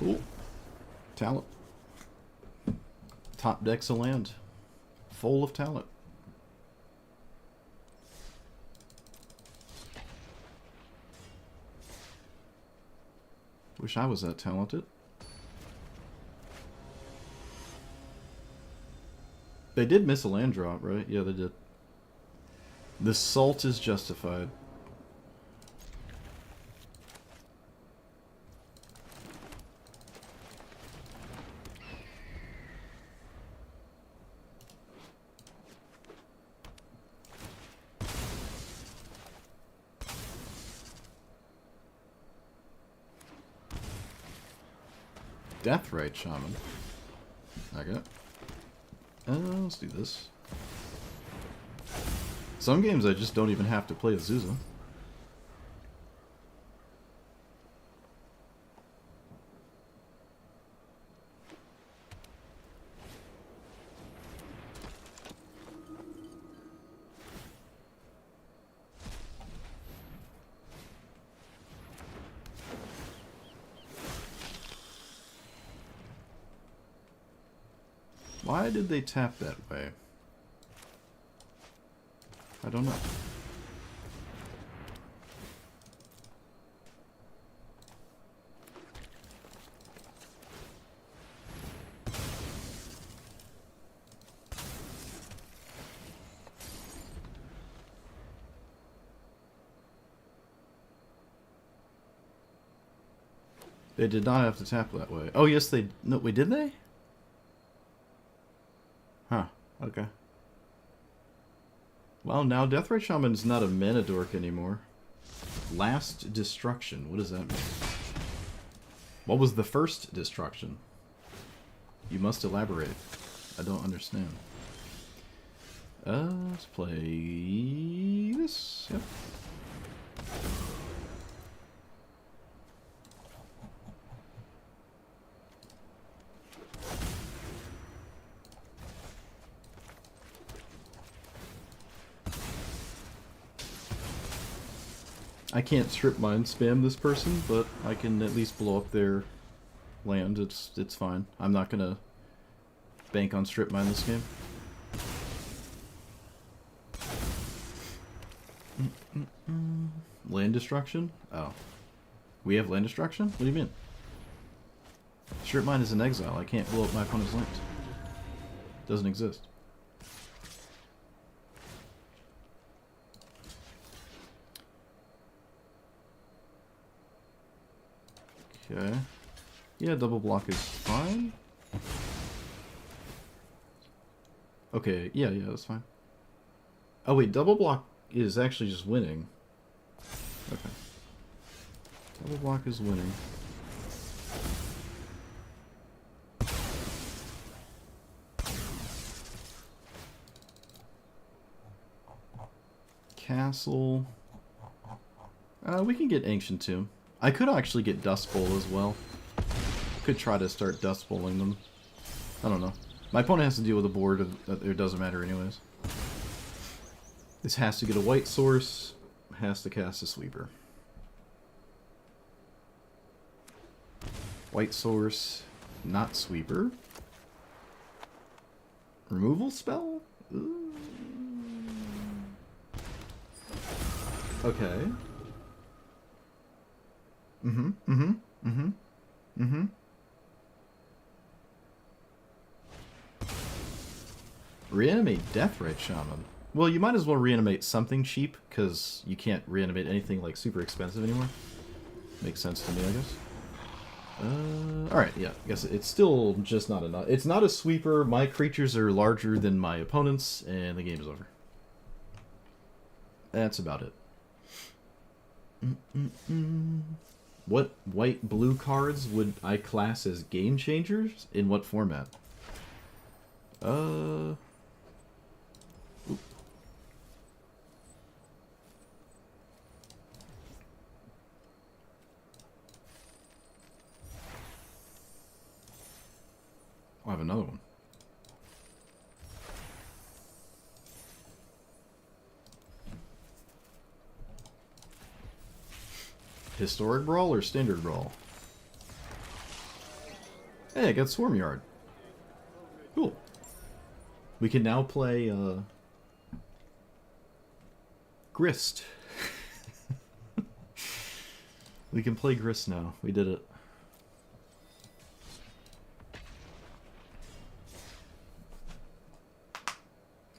Speaker 1: Cool. Talent. Top decks of land. Full of talent. Wish I was that talented. They did miss a land drop, right? Yeah, they did. The salt is justified. Deathrite Shaman. I got. Let's do this. Some games I just don't even have to play Azusa. Why did they tap that way? I don't know. They did not have to tap that way. Oh, yes, they... No, wait, did they? Huh. Okay. Well, now Deathrite Shaman's not a mana dork anymore. Last destruction. What does that mean? What was the first destruction? You must elaborate. I don't understand. Let's play this. Yep. I can't strip mine spam this person, but I can at least blow up their land. It's fine. I'm not gonna bank on strip mine this game. Land destruction? Oh. We have land destruction? What do you mean? Strip mine is in exile. I can't blow up my opponent's land. Doesn't exist. Okay. Yeah, double block is fine. Okay, yeah, that's fine. Oh wait, double block is actually just winning. Okay. Double block is winning. Castle. We can get Ancient Tomb. I could actually get Dust Bowl as well. Could try to start Dust Bowling them. I don't know. My opponent has to deal with a board, it doesn't matter anyways. This has to get a white source, has to cast a sweeper. White source, not sweeper. Removal spell? Ooh. Okay. Reanimate Deathrite Shaman. Well, you might as well reanimate something cheap, because you can't reanimate anything like super expensive anymore. Makes sense to me, I guess. Alright, yeah, I guess it's still just not enough. It's not a sweeper, my creatures are larger than my opponents, and the game is over. That's about it. What white-blue cards would I class as game changers? In what format? Oop. I have another one. Historic Brawl or Standard Brawl? Hey, I got Swarm Yard. Cool. We can now play, Grist. We can play Grist now. We did it.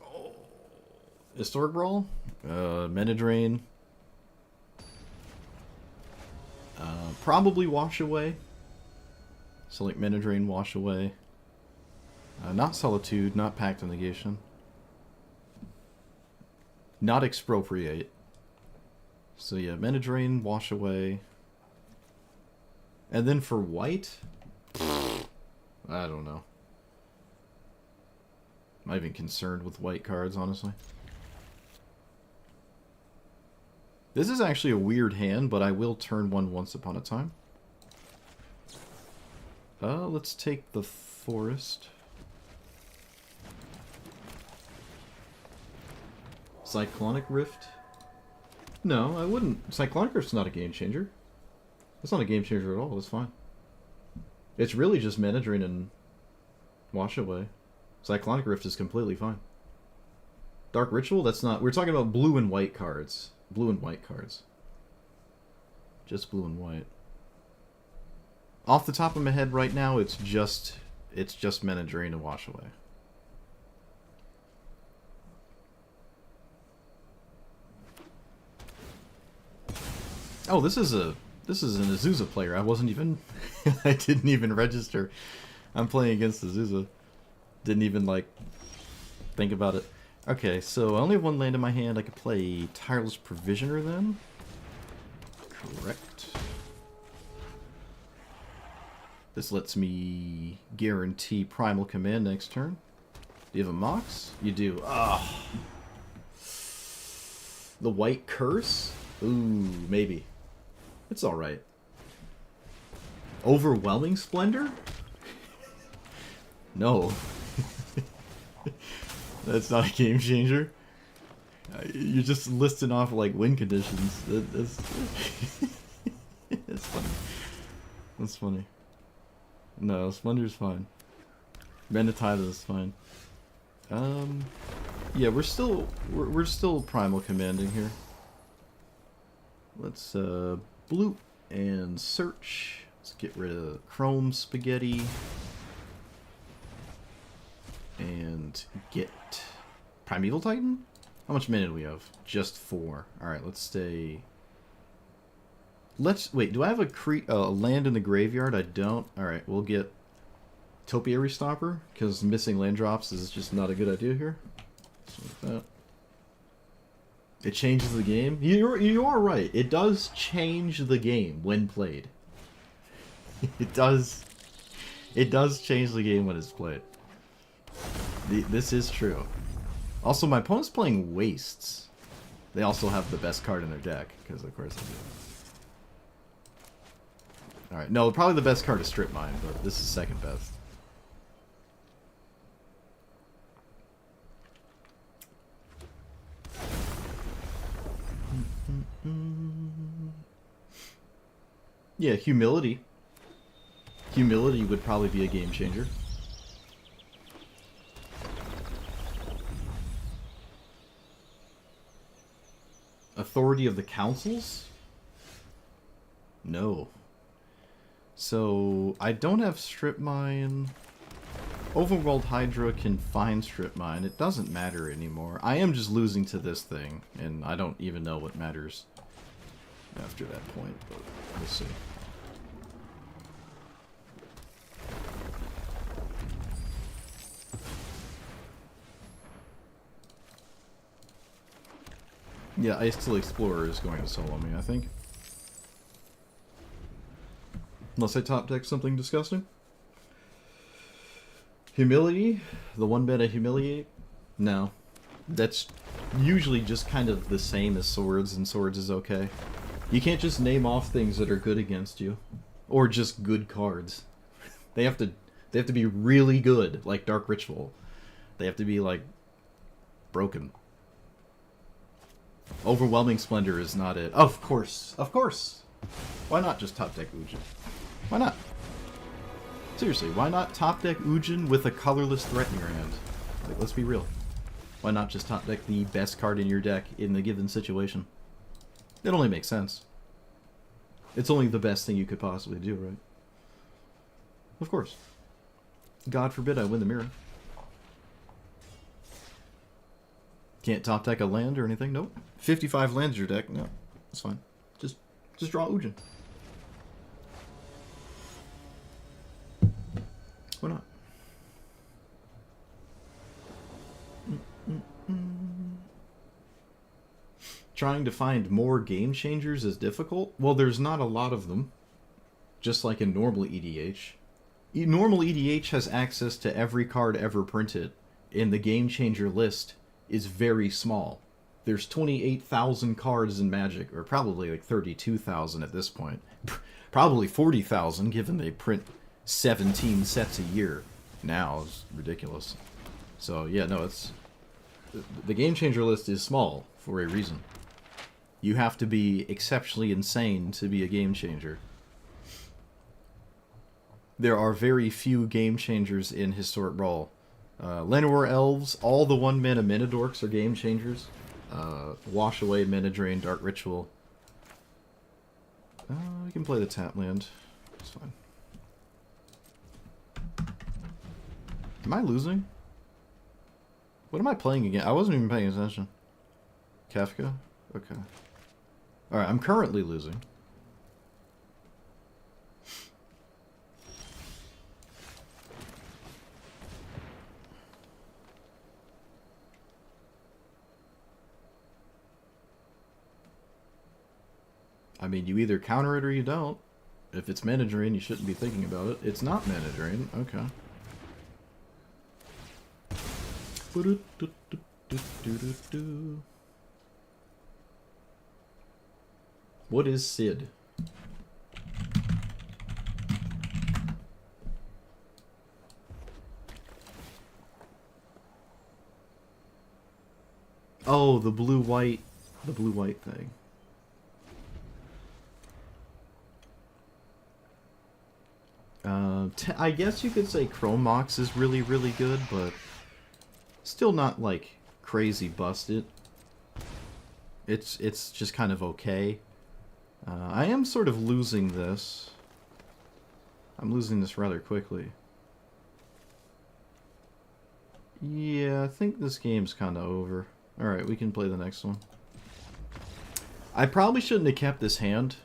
Speaker 1: Oh. Historic Brawl? Mana Drain. Probably Wash Away. So like Mana Drain, Wash Away. Not Solitude, not Pact of Negation. Not Expropriate. So yeah, Mana Drain, Wash Away. And then for white? I don't know. I'm not even concerned with white cards, honestly. This is actually a weird hand, but I will turn one once upon a time. Let's take the Forest. Cyclonic Rift? No, I wouldn't. Cyclonic Rift's not a game changer. It's not a game changer at all, it's fine. It's really just Mana Drain and Wash Away. Cyclonic Rift is completely fine. Dark Ritual, that's not... We're talking about blue and white cards. Blue and white cards. Just blue and white. Off the top of my head right now, it's just Mana Drain and Wash Away. Oh, this is an Azusa player. I wasn't even... I didn't even register. I'm playing against Azusa. Didn't even, like, think about it. Okay, so I only have one land in my hand. I could play Tireless Provisioner then. Correct. This lets me guarantee Primal Command next turn. Do you have a Mox? You do. Ah. The White Curse? Ooh, maybe. It's alright. Overwhelming Splendor? No. That's not a game changer. You're just listing off like win conditions. That's that's funny. That's funny. No, Splendor's fine. Manatida is fine. Yeah, we're still primal commanding here. Let's bloop and search. Let's get rid of Chrome Spaghetti. And get Primeval Titan? How much mana do we have? Just 4. Alright, let's stay... Wait, do I have a land in the graveyard? I don't. Alright, we'll get Topiary Stopper, because missing land drops is just not a good idea here. So like that. It changes the game? You are right. It does change the game when played. It does change the game when it's played. This is true. Also, my opponent's playing Wastes. They also have the best card in their deck, because of course they do. Alright, no, probably the best card is Strip Mine, but this is second best. Yeah, Humility. Humility would probably be a game changer. Authority of the Councils? No. So, I don't have Strip Mine. Overworld Hydra can find Strip Mine. It doesn't matter anymore. I am just losing to this thing, and I don't even know what matters after that point, but we'll see. Yeah, Ice-Till Explorer is going to solo me, I think. Unless I top deck something disgusting. Humility? The one beta Humiliate? No. That's usually just kind of the same as Swords, and Swords is okay. You can't just name off things that are good against you. Or just good cards. They have to be really good, like Dark Ritual. They have to be, like, broken. Overwhelming Splendor is not it. Of course. Of course. Why not just top deck Ujin? Why not? Seriously, why not top deck Ujin with a colorless threat in your hand? Like, let's be real. Why not just top deck the best card in your deck in the given situation? It only makes sense. It's only the best thing you could possibly do, right? Of course. God forbid I win the mirror. Can't top deck a land or anything? Nope. 55 lands your deck? No. That's fine. Just draw Ujin. Why not? Trying to find more game changers is difficult? Well, there's not a lot of them. Just like in normal EDH. Normal EDH has access to every card ever printed, and the game changer list is very small. There's 28,000 cards in Magic, or probably like 32,000 at this point. Probably 40,000, given they print 17 sets a year now. It's ridiculous. So yeah, no, it's... The game changer list is small for a reason. You have to be exceptionally insane to be a game changer. There are very few game changers in Historic Brawl Llanowar Elves, all the 1-mana mana dorks are game changers. Wash Away, Mana Drain, Dark Ritual. We can play the tap land. It's fine. Am I losing? What am I playing again? I wasn't even paying attention. Kefka? Okay. Alright, I'm currently losing. I mean, you either counter it or you don't. If it's mana drain, you shouldn't be thinking about it. It's not mana drain. Okay. What is Sid? Oh, the blue-white thing. I guess you could say Chrome Mox is really, really good, but still not, like, crazy busted. It's just kind of okay. I am sort of losing this. I'm losing this rather quickly. Yeah, I think this game's kind of over. Alright, we can play the next one. I probably shouldn't have kept this hand.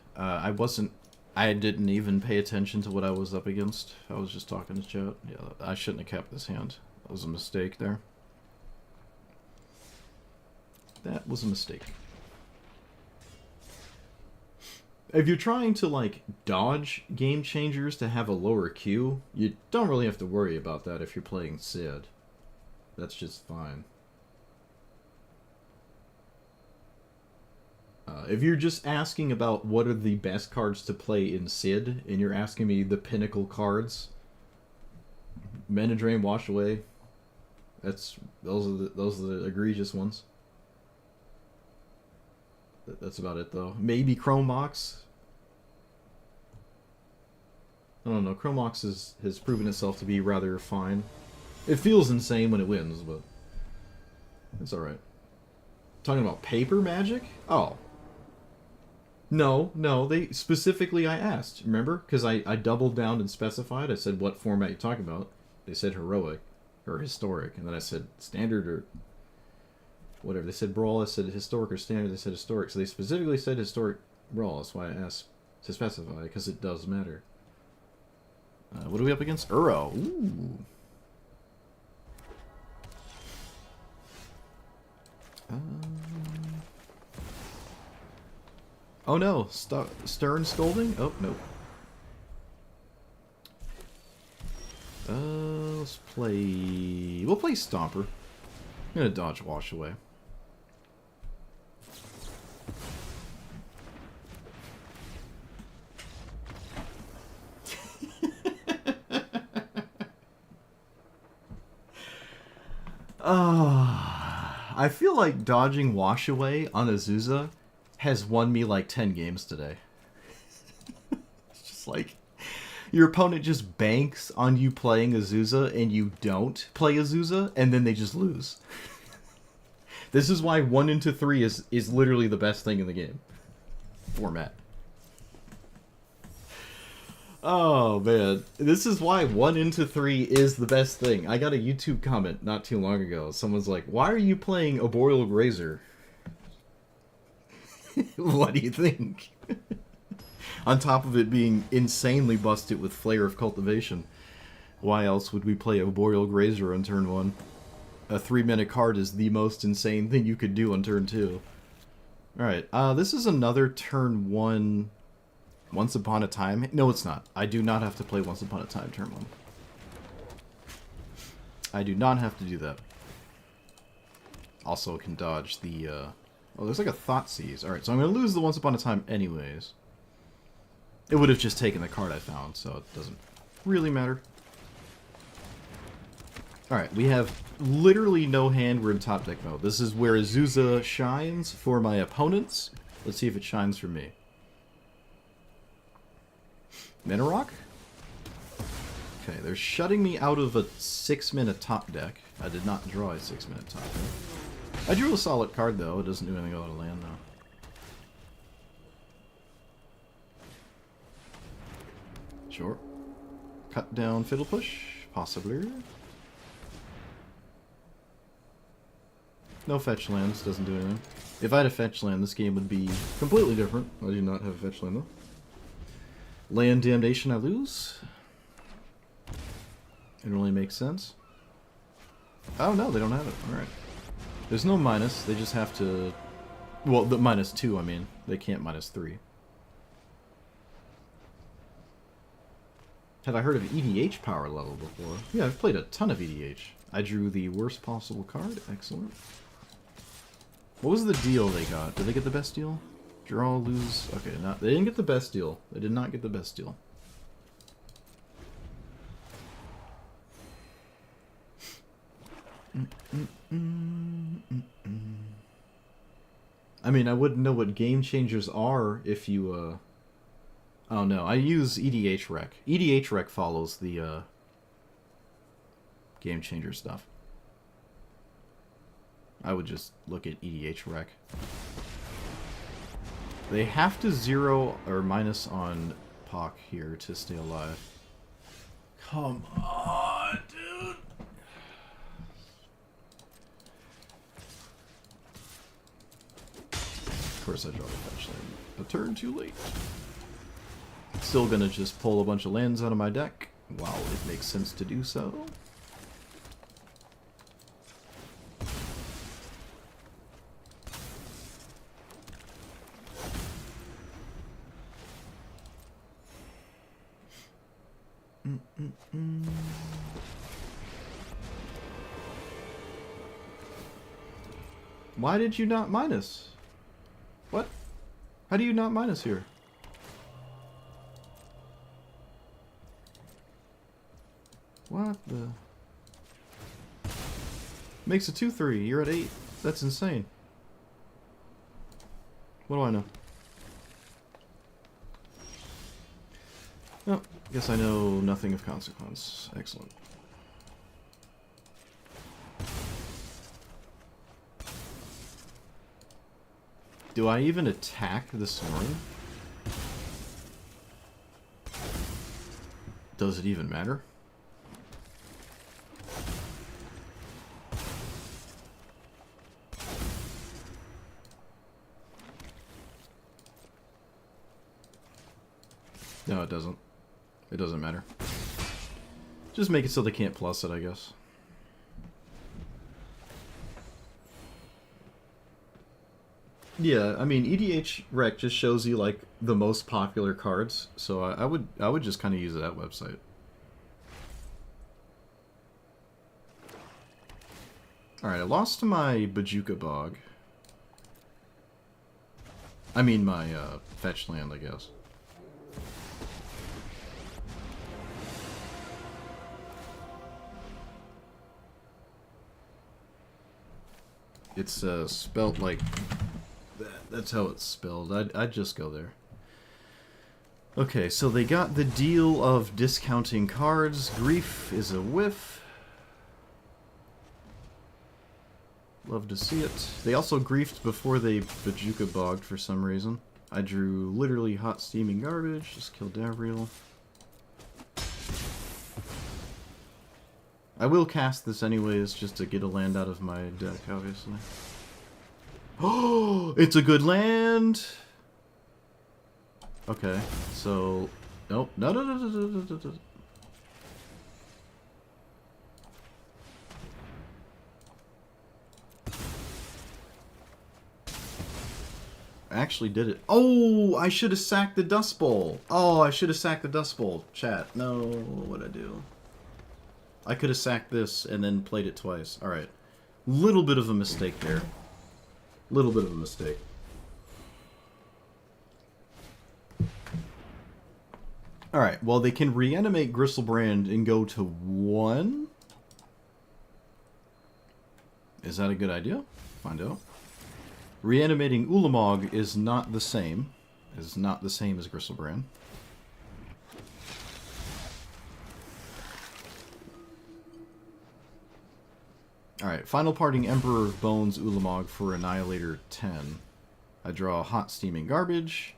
Speaker 1: I didn't even pay attention to what I was up against. I was just talking to chat. Yeah, I shouldn't have kept this hand. That was a mistake there. That was a mistake. If you're trying to, like, dodge game changers to have a lower Q, you don't really have to worry about that if you're playing Sid. That's just fine. If you're just asking about what are the best cards to play in Sid, and you're asking me the pinnacle cards, Mana Drain, Wash Away, those are the egregious ones. That's about it, though. Maybe Chrome Mox. I don't know. Chrome Mox has proven itself to be rather fine. It feels insane when it wins, but it's alright. Talking about paper magic? Oh. No, they specifically I asked, remember? Because I doubled down and specified. I said, what format you talking about? They said heroic, or historic, and then I said standard or whatever. They said brawl, I said historic or standard, they said historic. So they specifically said historic brawl, that's why I asked to specify, because it does matter. What are we up against? Uro. Ooh. Oh no, Stern Scolding? Oh, nope. Let's play... We'll play Stomper. I'm gonna dodge Wash Away. I feel like dodging Wash Away on Azusa has won me like 10 games today. It's just like your opponent just banks on you playing Azusa and you don't play Azusa, and then they just lose. This is why 1 into 3 is literally the best thing in the game. Format. Oh man, this is why 1 into 3 is the best thing. I got a YouTube comment not too long ago. Someone's like, why are you playing Arboreal Grazer? What do you think? On top of it being insanely busted with Flare of Cultivation. Why else would we play Arboreal Grazer on turn 1? A 3-minute card is the most insane thing you could do on turn 2. Alright, this is another turn 1... Once Upon a Time? No, it's not. I do not have to play Once Upon a Time turn 1. I do not have to do that. Also can dodge the, Oh, there's like a Thoughtseize. Alright, so I'm going to lose the Once Upon a Time anyways. It would have just taken the card I found, so it doesn't really matter. Alright, we have literally no hand. We're in top deck mode. This is where Azusa shines for my opponents. Let's see if it shines for me. Mana Rock? Okay, they're shutting me out of a 6-mana top deck. I did not draw a 6-mana top deck. I drew a solid card, though. It doesn't do anything about a land, though. Sure. Cut down Fiddle Push, possibly. No fetch lands, doesn't do anything. If I had a fetch land, this game would be completely different. I do not have a fetch land, though. Land Damnation, I lose. It only makes sense. Oh no, they don't have it. Alright. There's no minus, they just have to... Well, the -2, I mean. They can't -3. Have I heard of EDH power level before? Yeah, I've played a ton of EDH. I drew the worst possible card. Excellent. What was the deal they got? Did they get the best deal? Draw, lose... Okay, not, they didn't get the best deal. They did not get the best deal. I mean, I wouldn't know what game changers are if you, Oh no, I use EDH Rec. EDH Rec follows the, game changer stuff. I would just look at EDH Rec. They have to 0 or minus on Pock here to stay alive. Come on, dude! Of course I draw the fetch land. A turn too late. Still gonna just pull a bunch of lands out of my deck while it makes sense to do so. Why did you not minus? What? How do you not minus here? What the? Makes a 2/3. You're at 8. That's insane. What do I know? Oh, guess I know nothing of consequence. Excellent. Do I even attack the Sorin? Does it even matter? No, it doesn't. It doesn't matter. Just make it so they can't plus it, I guess. Yeah, I mean, EDH Rec just shows you, like, the most popular cards, so I would just kind of use that website. Alright, I lost to my Bojuka Bog. I mean my, fetch land, I guess. It's, spelled like that. That's how it's spelled. I'd just go there. Okay, so they got the deal of discounting cards. Grief is a whiff. Love to see it. They also griefed before they Bojuka Bogged for some reason. I drew literally hot steaming garbage. Just killed Davriel. I will cast this anyways, just to get a land out of my deck, obviously. Oh, it's a good land! Okay, so... Nope. No. Actually did it. Oh, I should have sacked the Dust Bowl. Oh, I should have sacked the Dust Bowl. Chat, no, what'd I do? I could have sacked this and then played it twice. Alright. Little bit of a mistake there. Little bit of a mistake. Alright, well they can reanimate Griselbrand and go to 1? Is that a good idea? Find out. Reanimating Ulamog is not the same. Is not the same as Griselbrand. Alright, final parting Emperor of Bones Ulamog for Annihilator 10. I draw Hot Steaming Garbage.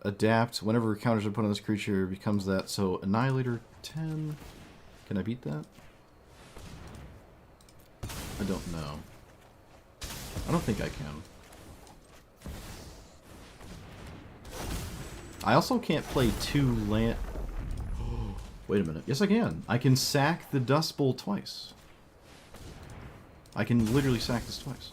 Speaker 1: Adapt. Whenever counters are put on this creature, becomes that. So Annihilator 10. Can I beat that? I don't know. I don't think I can. I also can't play 2 land... Wait a minute. Yes, I can. I can sack the Dust Bowl twice. I can literally sack this twice.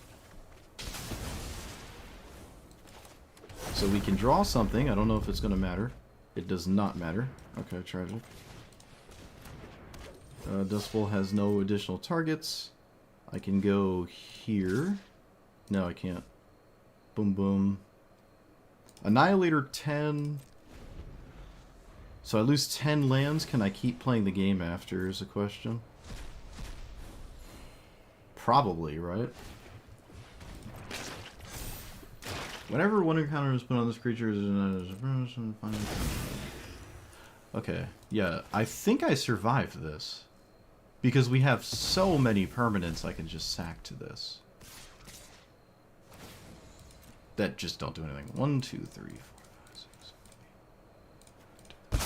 Speaker 1: So we can draw something. I don't know if it's going to matter. It does not matter. Okay, tragic. Dust Bowl has no additional targets. I can go here. No, I can't. Boom, boom. Annihilator 10. So I lose 10 lands. Can I keep playing the game after is a question. Probably, right? Whenever one encounter is put on this creature okay, yeah, I think I survived this. Because we have so many permanents I can just sack to this. That just don't do anything. 1, 2, 3, 4, 5, 6, 7,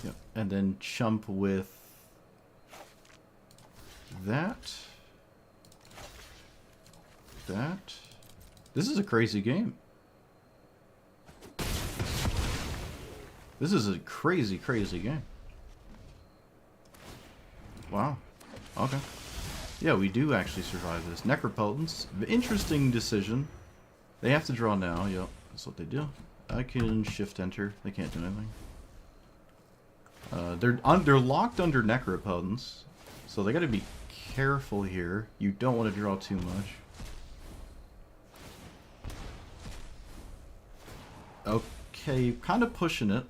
Speaker 1: 8. Yep, and then chump with that. That. This is a crazy game. This is a crazy, crazy game. Wow. Okay. Yeah, we do actually survive this. Necropotence. Interesting decision. They have to draw now. Yep, that's what they do. I can shift enter. They can't do anything. They're locked under Necropotence, so they got to be careful here. You don't want to draw too much. Okay, kind of pushing it.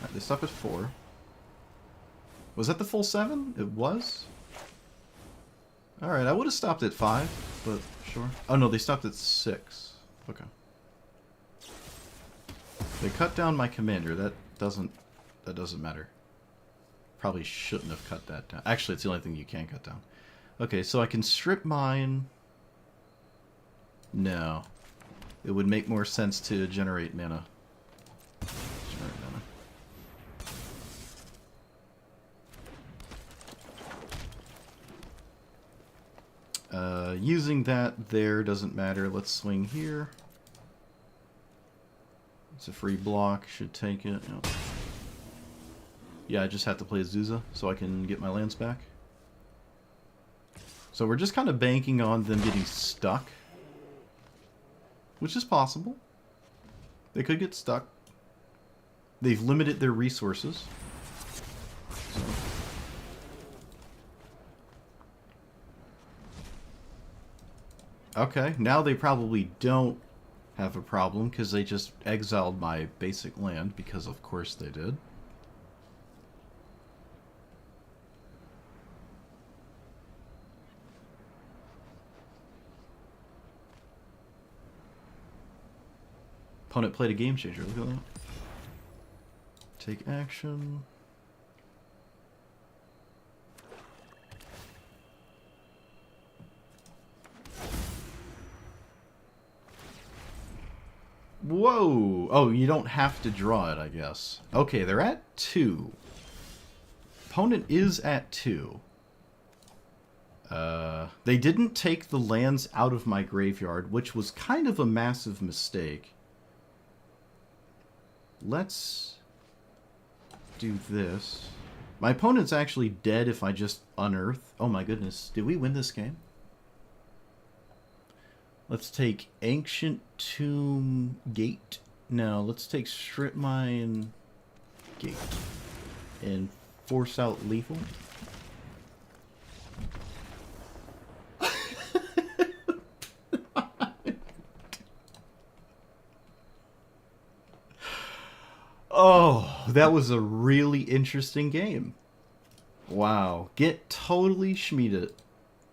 Speaker 1: Right, they stop at 4. Was that the full 7? It was? Alright, I would have stopped at 5, but sure. Oh no, they stopped at 6. Okay. They cut down my commander. That doesn't matter. Probably shouldn't have cut that down. Actually, it's the only thing you can cut down. Okay, so I can strip mine. No. It would make more sense to generate mana. Using that there doesn't matter. Let's swing here. It's a free block. Should take it. Yep. Yeah, I just have to play Azusa so I can get my lands back. So we're just kind of banking on them getting stuck. Which is possible. They could get stuck. They've limited their resources. So. Okay, now they probably don't have a problem because they just exiled my basic land, because of course they did. Opponent played a game changer, look at that. Take action. Whoa! Oh, you don't have to draw it, I guess. Okay, they're at 2. Opponent is at 2. They didn't take the lands out of my graveyard, which was kind of a massive mistake. Let's do this. My opponent's actually dead if I just unearth. Oh my goodness, did we win this game? Let's take Ancient Tomb Gate. No, let's take Strip Mine Gate. And force out lethal. Oh, that was a really interesting game. Wow. Get totally schmeeded.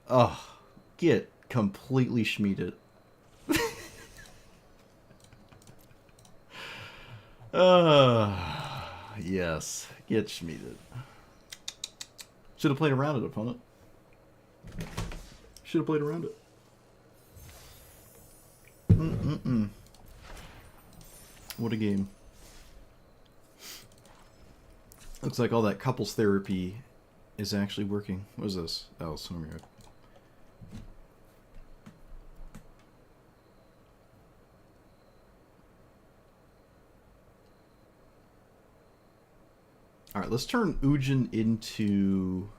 Speaker 1: Oh, get completely schmeeded. Yes, get schmeeded. Should have played around it, opponent. Should have played around it. What a game. Looks like all that couples therapy is actually working. What is this? Oh, Snowyard. Alright, let's turn Ujin into...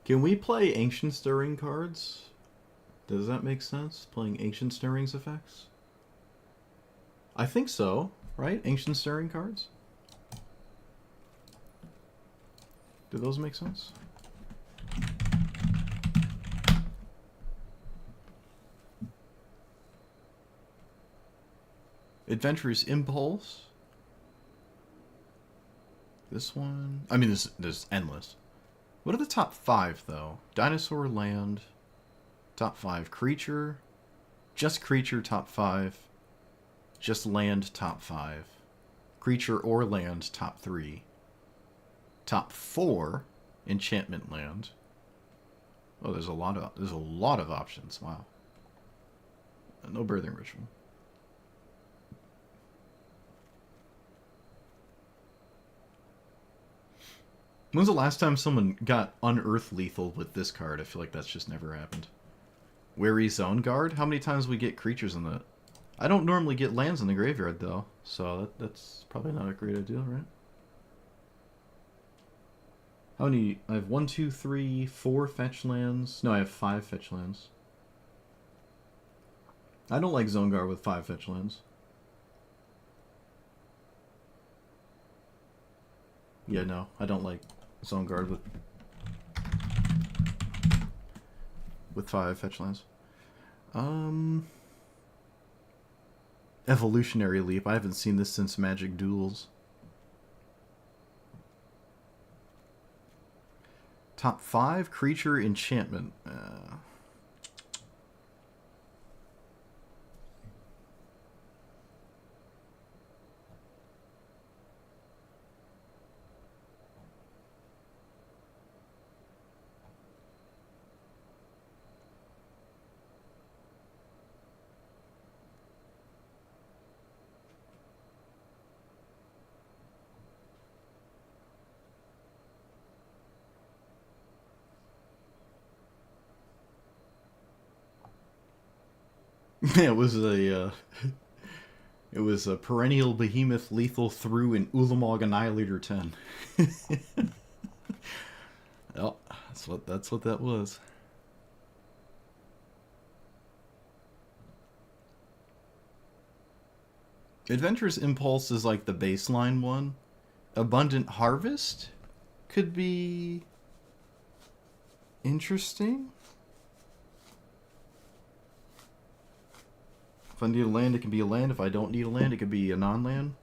Speaker 1: Can we play Ancient Stirring cards? Does that make sense? Playing Ancient Stirring's effects? I think so, right? Ancient Stirring cards? Do those make sense? Adventurous Impulse. This one... I mean, there's endless. What are the top 5, though? Dinosaur Land, top 5. Creature, just Creature, top 5. Just Land, top 5. Creature or Land, top 3. Top 4, Enchantment Land. Oh, there's a lot of options. Wow. No Birthing Ritual. When's the last time someone got Unearth Lethal with this card? I feel like that's just never happened. Wary Zone Guard? How many times we get creatures in that? I don't normally get lands in the graveyard, though. So that's probably not a great idea, right? How many? I have 1, 2, 3, 4 fetch lands. No, I have 5 fetch lands. I don't like Zone Guard with 5 fetch lands. Yeah, no, I don't like Zone Guard with 5 fetch lands. Evolutionary Leap. I haven't seen this since Magic Duels. Top 5 creature enchantment. It was a perennial behemoth lethal through an Ulamog Annihilator 10. Well, that's what that was. Adventurous Impulse is like the baseline one. Abundant Harvest could be interesting. If I need a land, it can be a land. If I don't need a land, it could be a non-land.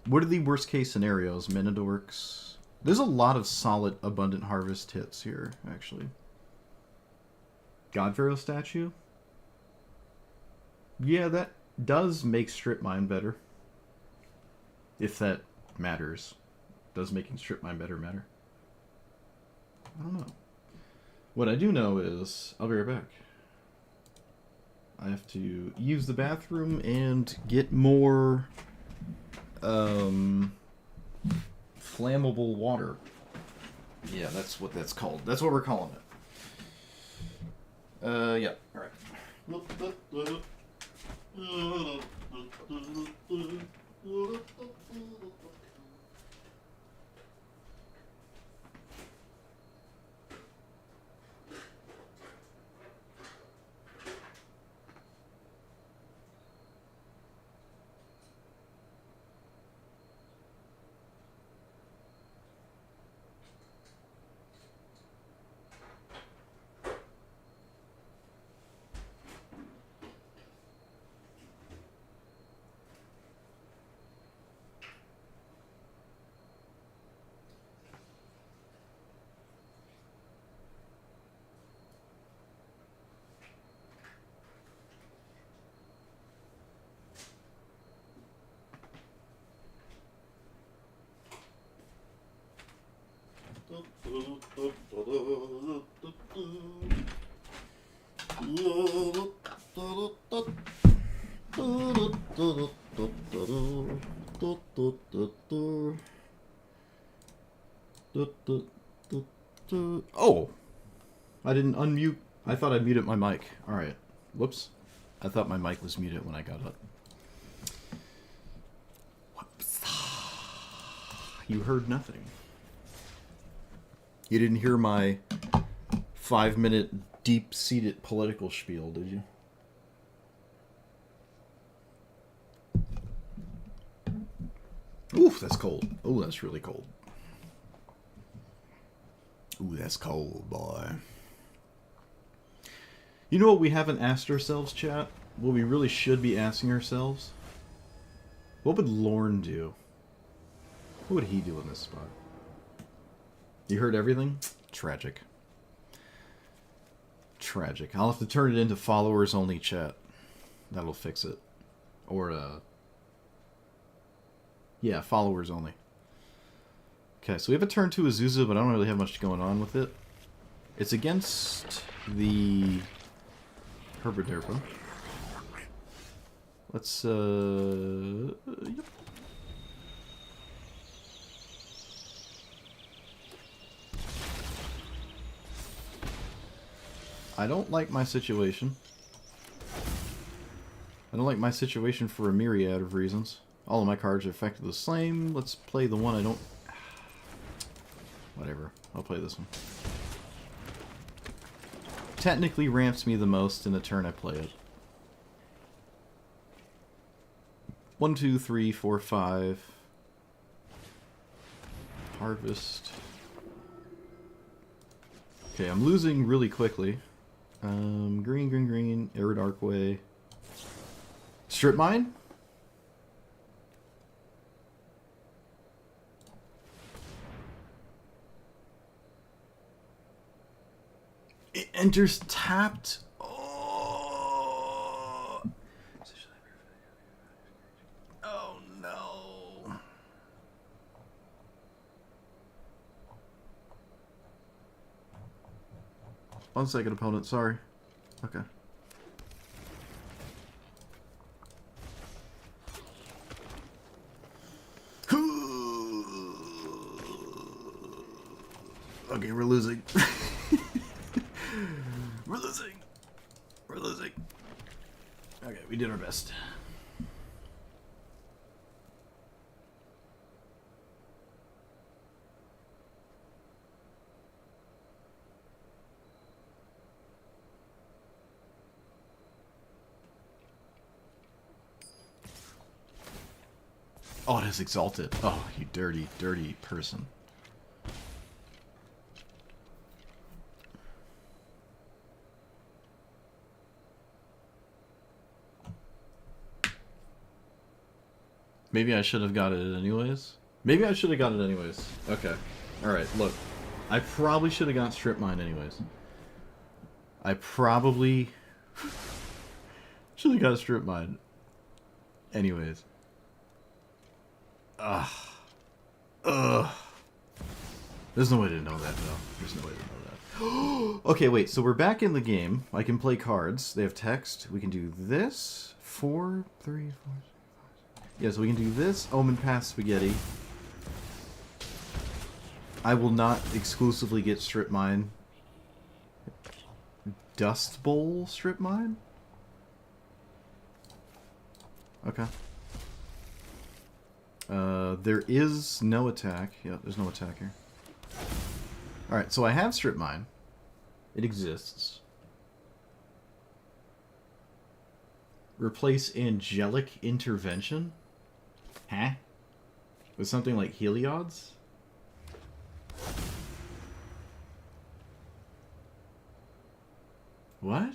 Speaker 1: What are the worst case scenarios? Minidorks. There's a lot of solid Abundant Harvest hits here, actually. God Pharaoh statue? Yeah, that does make Strip Mine better. If that matters. Does making Strip Mine better matter? I don't know. What I do know is... I'll be right back. I have to use the bathroom and get more flammable water. Yeah, that's what that's called. That's what we're calling it. Yeah, alright. Oh! I didn't unmute. I thought I muted my mic. Alright. Whoops. I thought my mic was muted when I got up. Whoops. You heard nothing. You didn't hear my 5-minute deep-seated political spiel, did you? Oof, that's cold. Oh, that's really cold. Ooh, that's cold, boy. You know what we haven't asked ourselves, chat? What we really should be asking ourselves? What would Lorne do? What would he do in this spot? You heard everything? Tragic. Tragic. I'll have to turn it into followers only chat. That'll fix it. Or, yeah, followers only. Okay, so we have a turn 2 Azusa, but I don't really have much going on with it. It's against the Herbiderpa. Let's, yep. I don't like my situation. I don't like my situation for a myriad of reasons. All of my cards are effectively the same. Let's play the one I don't... Whatever. I'll play this one. Technically ramps me the most in the turn I play it. 1, 2, 3, 4, 5. Harvest. Okay, I'm losing really quickly. Green, green, green. Arid Archway. Strip Mine? It enters tapped. Oh. Oh no. One second, opponent. Sorry. Okay. Okay, we're losing. We're losing. We're losing. Okay, we did our best. Oh, it is exalted. Oh, you dirty, dirty person. Maybe I should have got it anyways. Maybe I should have got it anyways. Okay. Alright, look. I probably should have got Strip Mine anyways. I probably should have got Strip Mine anyways. Ugh. Ugh. There's no way to know that, though. There's no way to know that. Okay, wait. So we're back in the game. I can play cards. They have text. We can do this. 4, 3, 4, 5. Yeah, so we can do this. Omen Pass Spaghetti. I will not exclusively get Strip Mine. Dust Bowl Strip Mine? Okay. There is no attack. Yeah, there's no attack here. Alright, so I have Strip Mine. It exists. Replace Angelic Intervention? Huh? With something like Heliod's? What?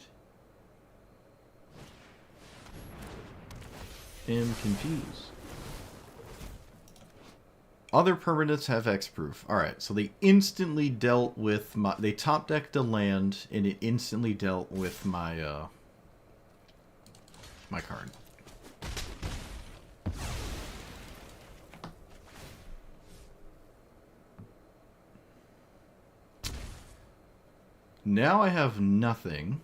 Speaker 1: Am confused. Other permanents have X-proof. Alright, so they instantly dealt with my... They top-decked a land, and it instantly dealt with my, my card. Now I have nothing.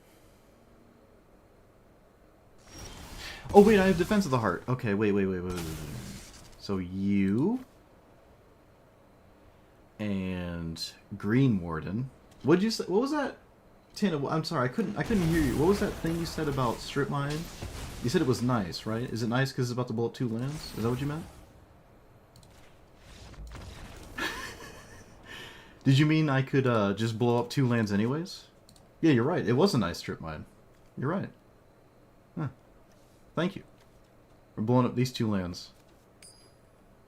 Speaker 1: Oh wait, I have Defense of the Heart. Okay, wait. So you and Green Warden. What'd you say? What was that? Tana, I'm sorry, I couldn't hear you. What was that thing you said about Strip Mine? You said it was nice, right? Is it nice because it's about to blow up 2 lands? Is that what you meant? Did you mean I could just blow up 2 lands anyways? Yeah, you're right. It was a nice Strip Mine. You're right. Huh. Thank you. We're blowing up these 2 lands.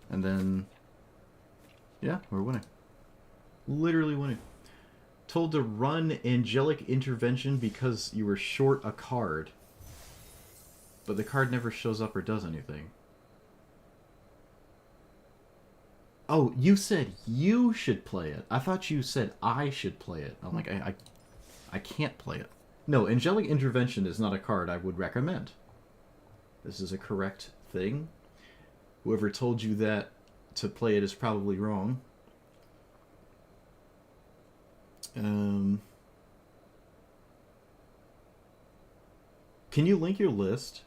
Speaker 1: And then... yeah, we're winning. Literally winning. Told to run Angelic Intervention because you were short a card. But the card never shows up or does anything. Oh, you said you should play it. I thought you said I should play it. I'm like, I can't play it. No, Angelic Intervention is not a card I would recommend. This is a correct thing. Whoever told you that to play it is probably wrong. Can you link your list?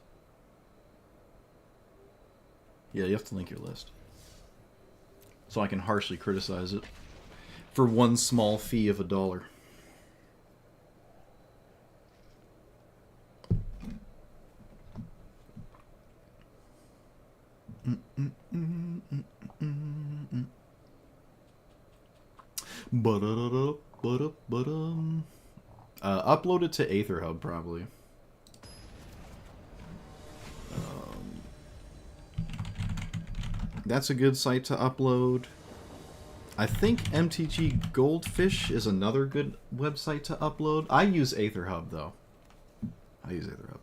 Speaker 1: Yeah, you have to link your list. So I can harshly criticize it. For one small fee of $1. Upload it to AetherHub, probably. That's a good site to upload. I think MTG Goldfish is another good website to upload. I use AetherHub, though. I use AetherHub.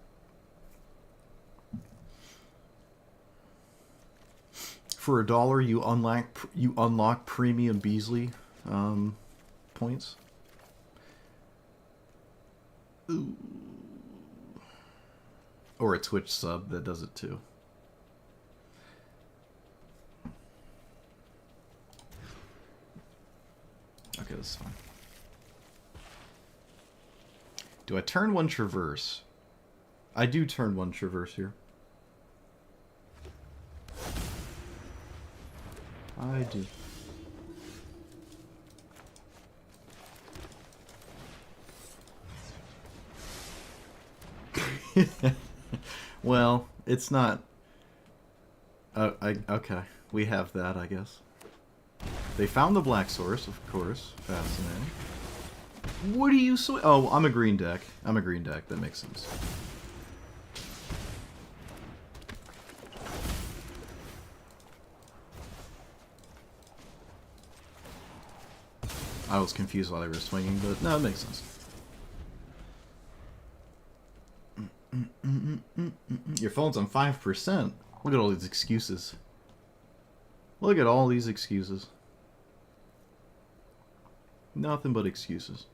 Speaker 1: For $1, you unlock premium Beasley points. Ooh. Or a Twitch sub that does it too. Okay, that's fine. Do I turn 1 Traverse? I do turn 1 Traverse here. I do. Well, it's not... okay, we have that, I guess. They found the black source, of course. Fascinating. What do you... oh, I'm a green deck. I'm a green deck. That makes sense. I was confused while they were swinging, but no, it makes sense. Your phone's on 5%. Look at all these excuses. Look at all these excuses. Nothing but excuses.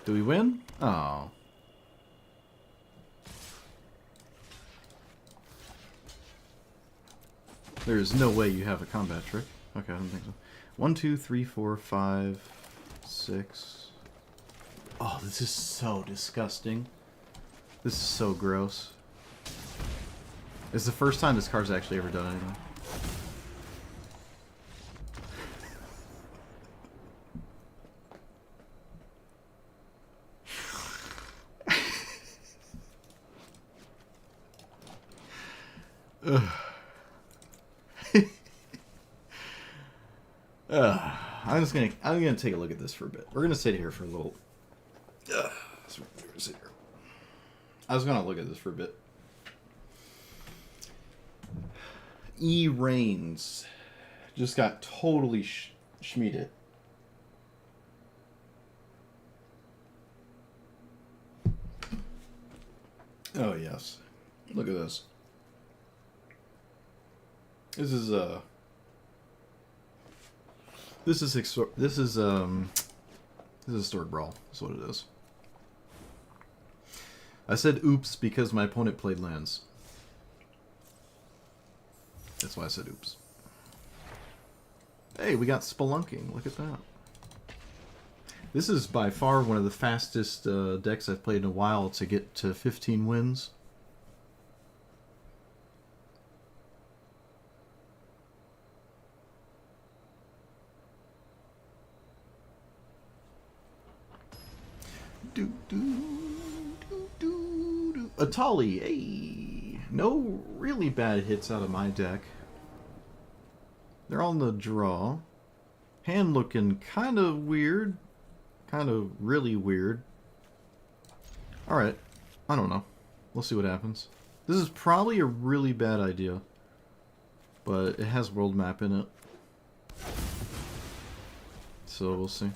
Speaker 1: Do we win? Oh. There's no way you have a combat trick. Okay, I don't think so. 1, 2, 3, 4, 5, 6. Oh, this is so disgusting. This is so gross. It's the first time this card's actually ever done anything. I'm gonna take a look at this for a bit. We're gonna sit here for a little. Sit here. I was gonna look at this for a bit. E Reigns just got totally schmeeded. Oh yes, look at this. This is Historic Brawl. That's what it is. I said oops because my opponent played lands. That's why I said oops. Hey, we got Spelunking. Look at that. This is by far one of the fastest decks I've played in a while to get to 15 wins. Atali, hey! No really bad hits out of my deck. They're on the draw. Hand looking kind of weird. Kind of really weird. Alright. I don't know. We'll see what happens. This is probably a really bad idea. But it has world map in it. So we'll see.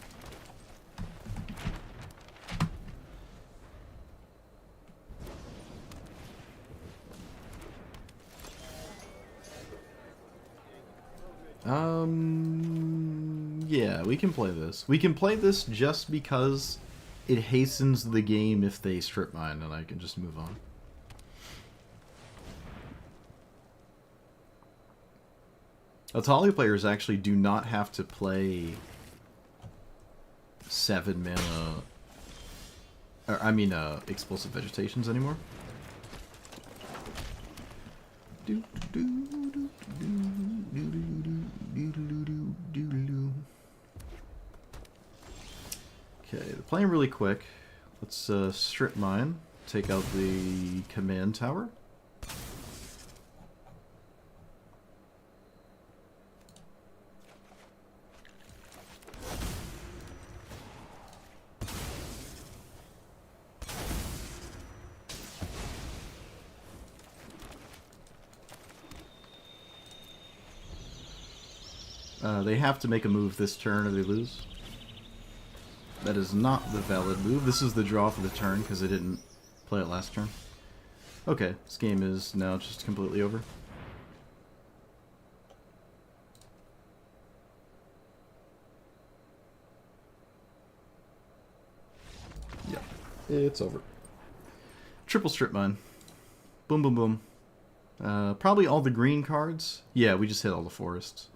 Speaker 1: Yeah, we can play this. We can play this just because it hastens the game if they strip mine, and I can just move on. Atali players actually do not have to play 7 mana... explosive vegetations anymore. Okay, they're playing really quick. Let's strip mine. Take out the command tower. They have to make a move this turn or they lose. That is not the valid move. This is the draw for the turn because they didn't play it last turn. Okay, this game is now just completely over. Yeah, it's over. Triple strip mine. Boom, boom, boom. Probably all the green cards. Yeah, we just hit all the forests.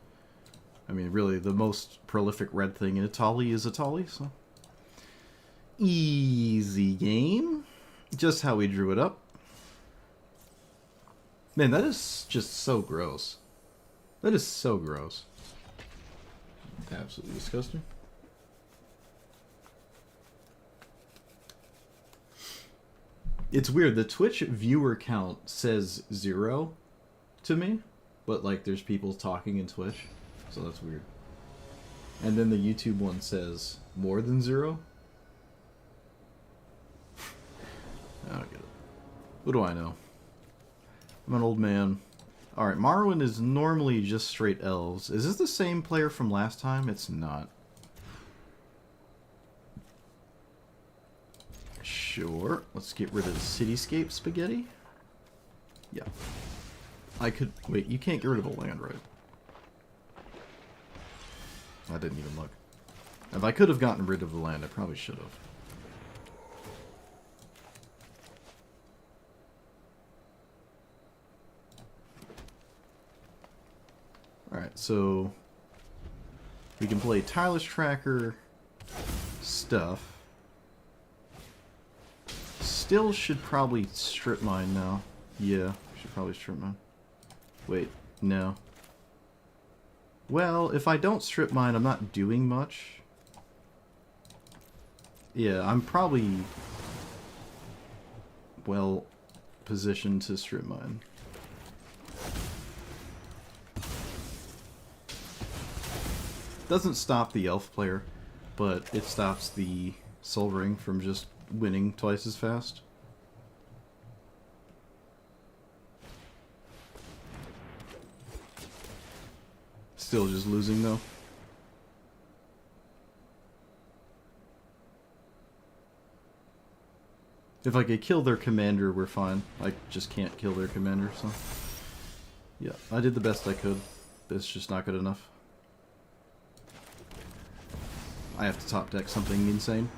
Speaker 1: I mean, really, the most prolific red thing in Atali is Atali, so... Easy game. Just how we drew it up. Man, that is just so gross. That is so gross. Absolutely disgusting. It's weird. The Twitch viewer count says 0 to me, but, like, there's people talking in Twitch. So that's weird. And then the YouTube one says more than 0. I don't get it. What do I know? I'm an old man. Alright, Marwyn is normally just straight elves. Is this the same player from last time? It's not. Sure. Let's get rid of the Cityscape Spaghetti. Yeah. I could... Wait, you can't get rid of a land, right? I didn't even look. If I could have gotten rid of the land, I probably should have. Alright, so... we can play Tireless Tracker stuff. Still should probably strip mine now. Yeah, should probably strip mine. Wait, no. Well, if I don't strip mine, I'm not doing much. Yeah, I'm probably well positioned to strip mine. Doesn't stop the elf player, but it stops the Sol Ring from just winning twice as fast. Still just losing though. If I could kill their commander, we're fine. I just can't kill their commander, so... yeah, I did the best I could. It's just not good enough. I have to top deck something insane.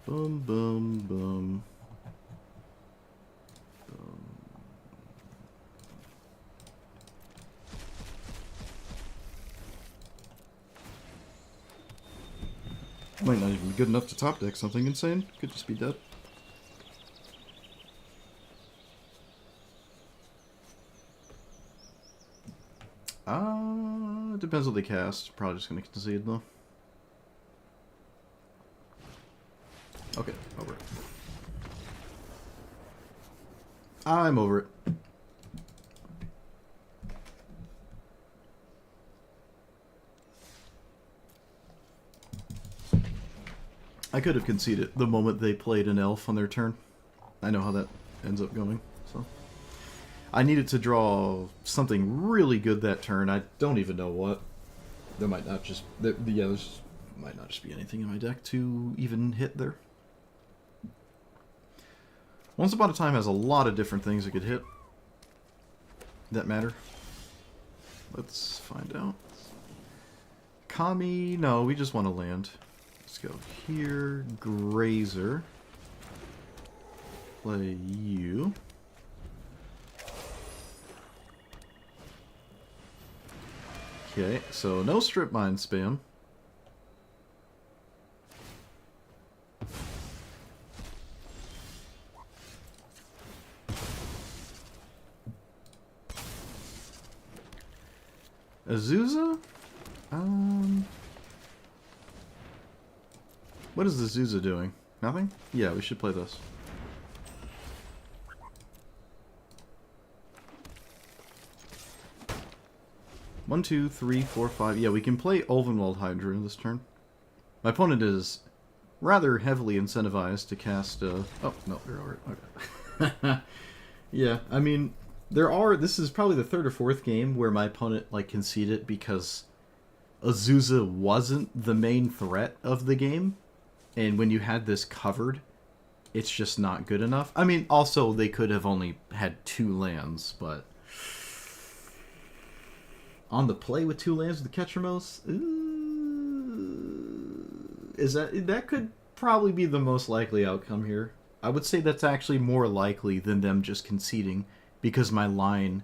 Speaker 1: Boom, boom, boom. Boom. Might not even be good enough to top deck something insane. Could just be dead. Depends what they cast. Probably just gonna concede though. Okay, over it. I'm over it. I could have conceded the moment they played an elf on their turn. I know how that ends up going, so. I needed to draw something really good that turn. I don't even know what. There might not just... there's might not just be anything in my deck to even hit there. Once Upon a Time has a lot of different things it could hit that matter. Let's find out. Kami... No, we just want to land. Let's go here. Grazer. Play you. Okay, so no strip mine spam. Azusa? What is Azusa doing? Nothing? Yeah, we should play this. One, two, three, four, five. Yeah, we can play Ulvenwald Hydra this turn. My opponent is rather heavily incentivized to cast... Oh, no, they're over it. Okay. Yeah, I mean, this is probably the third or fourth game where my opponent, like, conceded because Azusa wasn't the main threat of the game. And when you had this covered, it's just not good enough. I mean, also, they could have only had 2 lands, but... On the play with 2 lands with the Ketramos? That could probably be the most likely outcome here. I would say that's actually more likely than them just conceding, because my line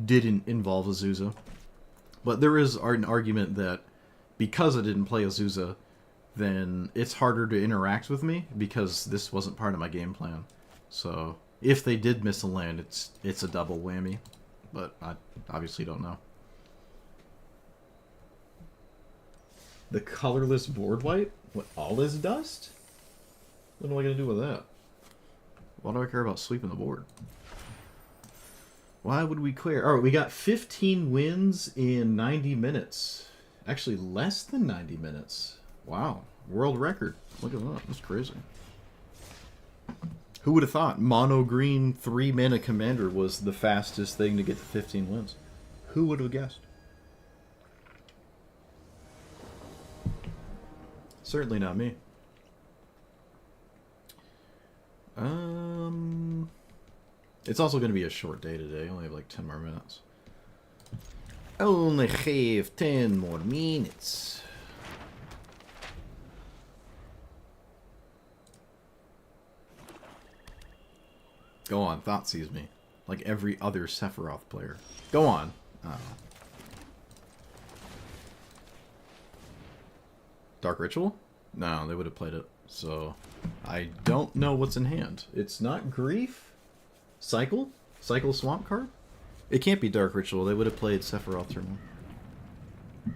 Speaker 1: didn't involve Azusa. But there is an argument that because I didn't play Azusa, then it's harder to interact with me, because this wasn't part of my game plan. So, if they did miss a land, it's a double whammy. But I obviously don't know. The colorless board wipe? What, all is dust? What am I going to do with that? Why do I care about sweeping the board? Why would we clear? Alright, we got 15 wins in 90 minutes. Actually, less than 90 minutes. Wow. World record. Look at that. That's crazy. Who would have thought mono green 3-mana commander was the fastest thing to get to 15 wins? Who would have guessed? Certainly not me. It's also going to be a short day today. I only have like 10 more minutes. Only have 10 more minutes. Go on, Thoughtseize me. Like every other Sephiroth player. Go on. Oh. Dark Ritual? No, they would have played it. So, I don't know what's in hand. It's not Grief? Cycle? Cycle Swamp card? It can't be Dark Ritual. They would have played Sephiroth turn 1.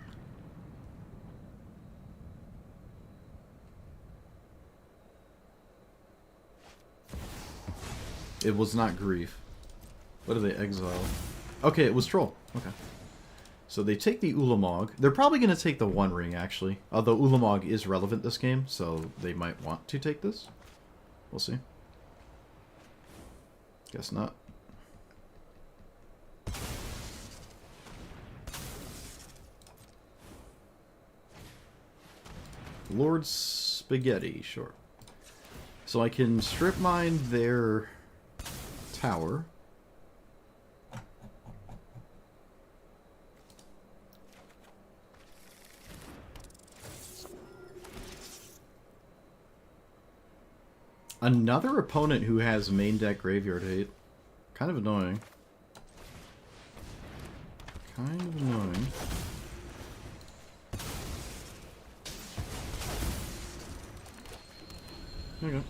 Speaker 1: It was not Grief. What did they exile? Okay, it was Troll. Okay. So they take the Ulamog. They're probably going to take the One Ring, actually. Although Ulamog is relevant this game, so they might want to take this. We'll see. Guess not. Lord Spaghetti, sure. So I can strip mine their tower. Another opponent who has main deck graveyard hate. Kind of annoying. Kind of annoying. Okay.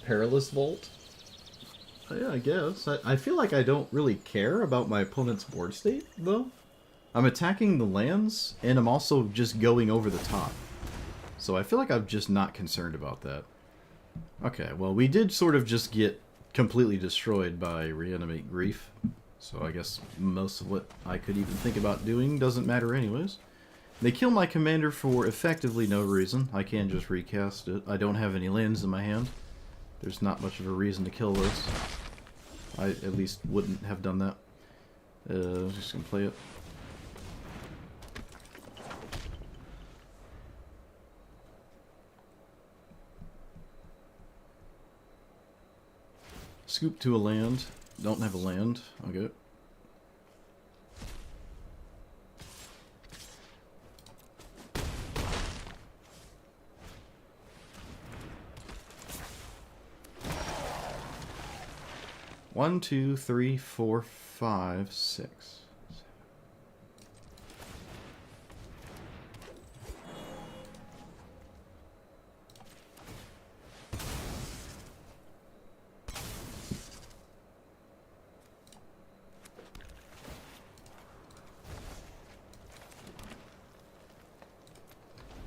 Speaker 1: Perilous Vault? Yeah, I guess. I feel like I don't really care about my opponent's board state, though. I'm attacking the lands, and I'm also just going over the top. So I feel like I'm just not concerned about that. Okay, well, we did sort of just get completely destroyed by Reanimate Grief. So I guess most of what I could even think about doing doesn't matter anyways. They kill my commander for effectively no reason. I can just recast it. I don't have any lands in my hand. There's not much of a reason to kill this. I at least wouldn't have done that. I'm just gonna play it. Scoop to a land. Don't have a land. Okay. One, two, three, four, five, six.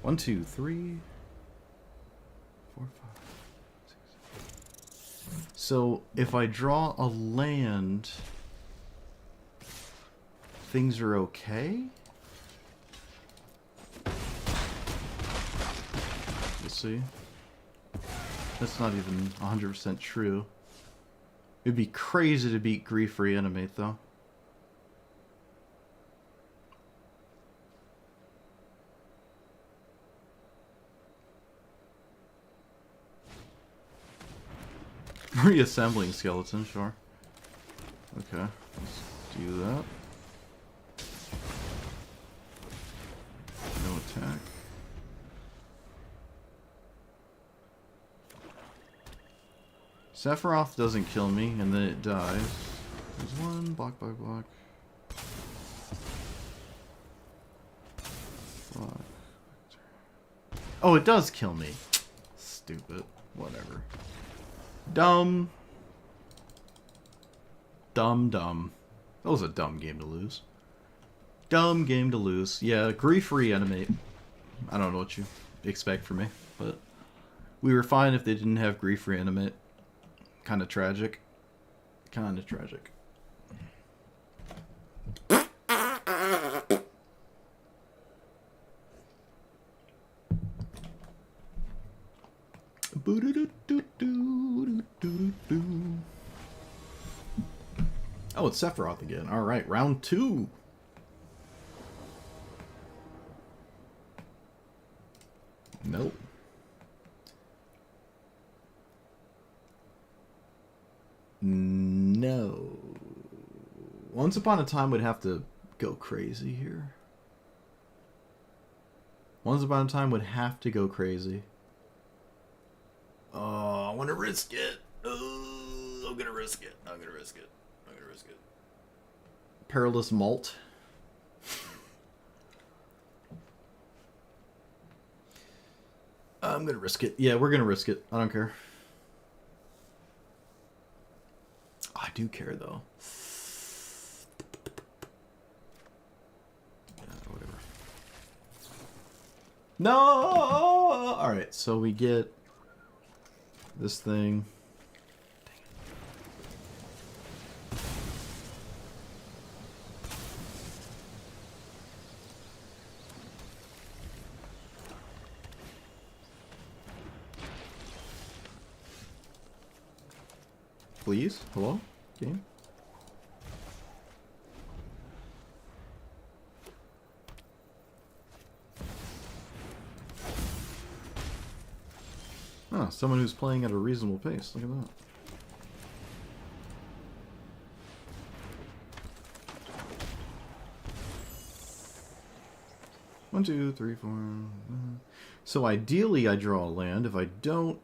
Speaker 1: One, two, three, four, five, six. So if I draw a land, things are okay? We'll see. That's not even 100% true. It'd be crazy to beat Grief Reanimate, though. Reassembling skeleton, sure. Okay, let's do that. No attack. Sephiroth doesn't kill me, and then it dies. There's one, block by block. Block. Oh, it does kill me. Stupid. Whatever. Dumb. Dumb. That was a dumb game to lose. Dumb game to lose. Yeah, Grief Reanimate. I don't know what you expect from me, but we were fine if they didn't have Grief Reanimate. Kind of tragic. Kind of tragic. Oh, it's Sephiroth again. Alright, round 2. Nope. No. Once Upon a Time would have to go crazy here. Once Upon a Time would have to go crazy. Oh, I want to risk it. Oh, I'm gonna risk it. I'm gonna risk it. I'm gonna risk it. Perilous Malt. I'm gonna risk it. Yeah, we're gonna risk it. I don't care. I do care, though. Yeah, whatever. No! Alright, so we get this thing. Please? Hello? Game? Oh, someone who's playing at a reasonable pace. Look at that. One, two, three, four. So ideally I draw a land. If I don't...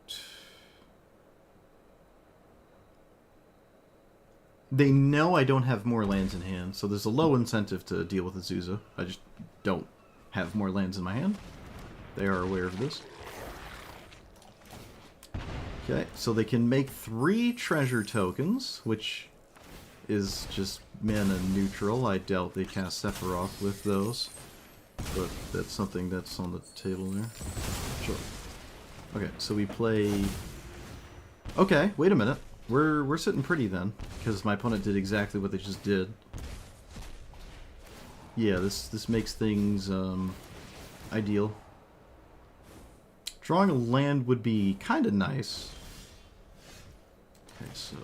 Speaker 1: They know I don't have more lands in hand, so there's a low incentive to deal with Azusa. I just don't have more lands in my hand. They are aware of this. Okay, so they can make 3 treasure tokens, which is just mana neutral. I doubt they cast Sephiroth with those, but that's something that's on the table there. Sure. Okay, so we play... Okay, wait a minute. We're sitting pretty then, because my opponent did exactly what they just did. Yeah, this makes things ideal. Drawing a land would be kind of nice. Okay, so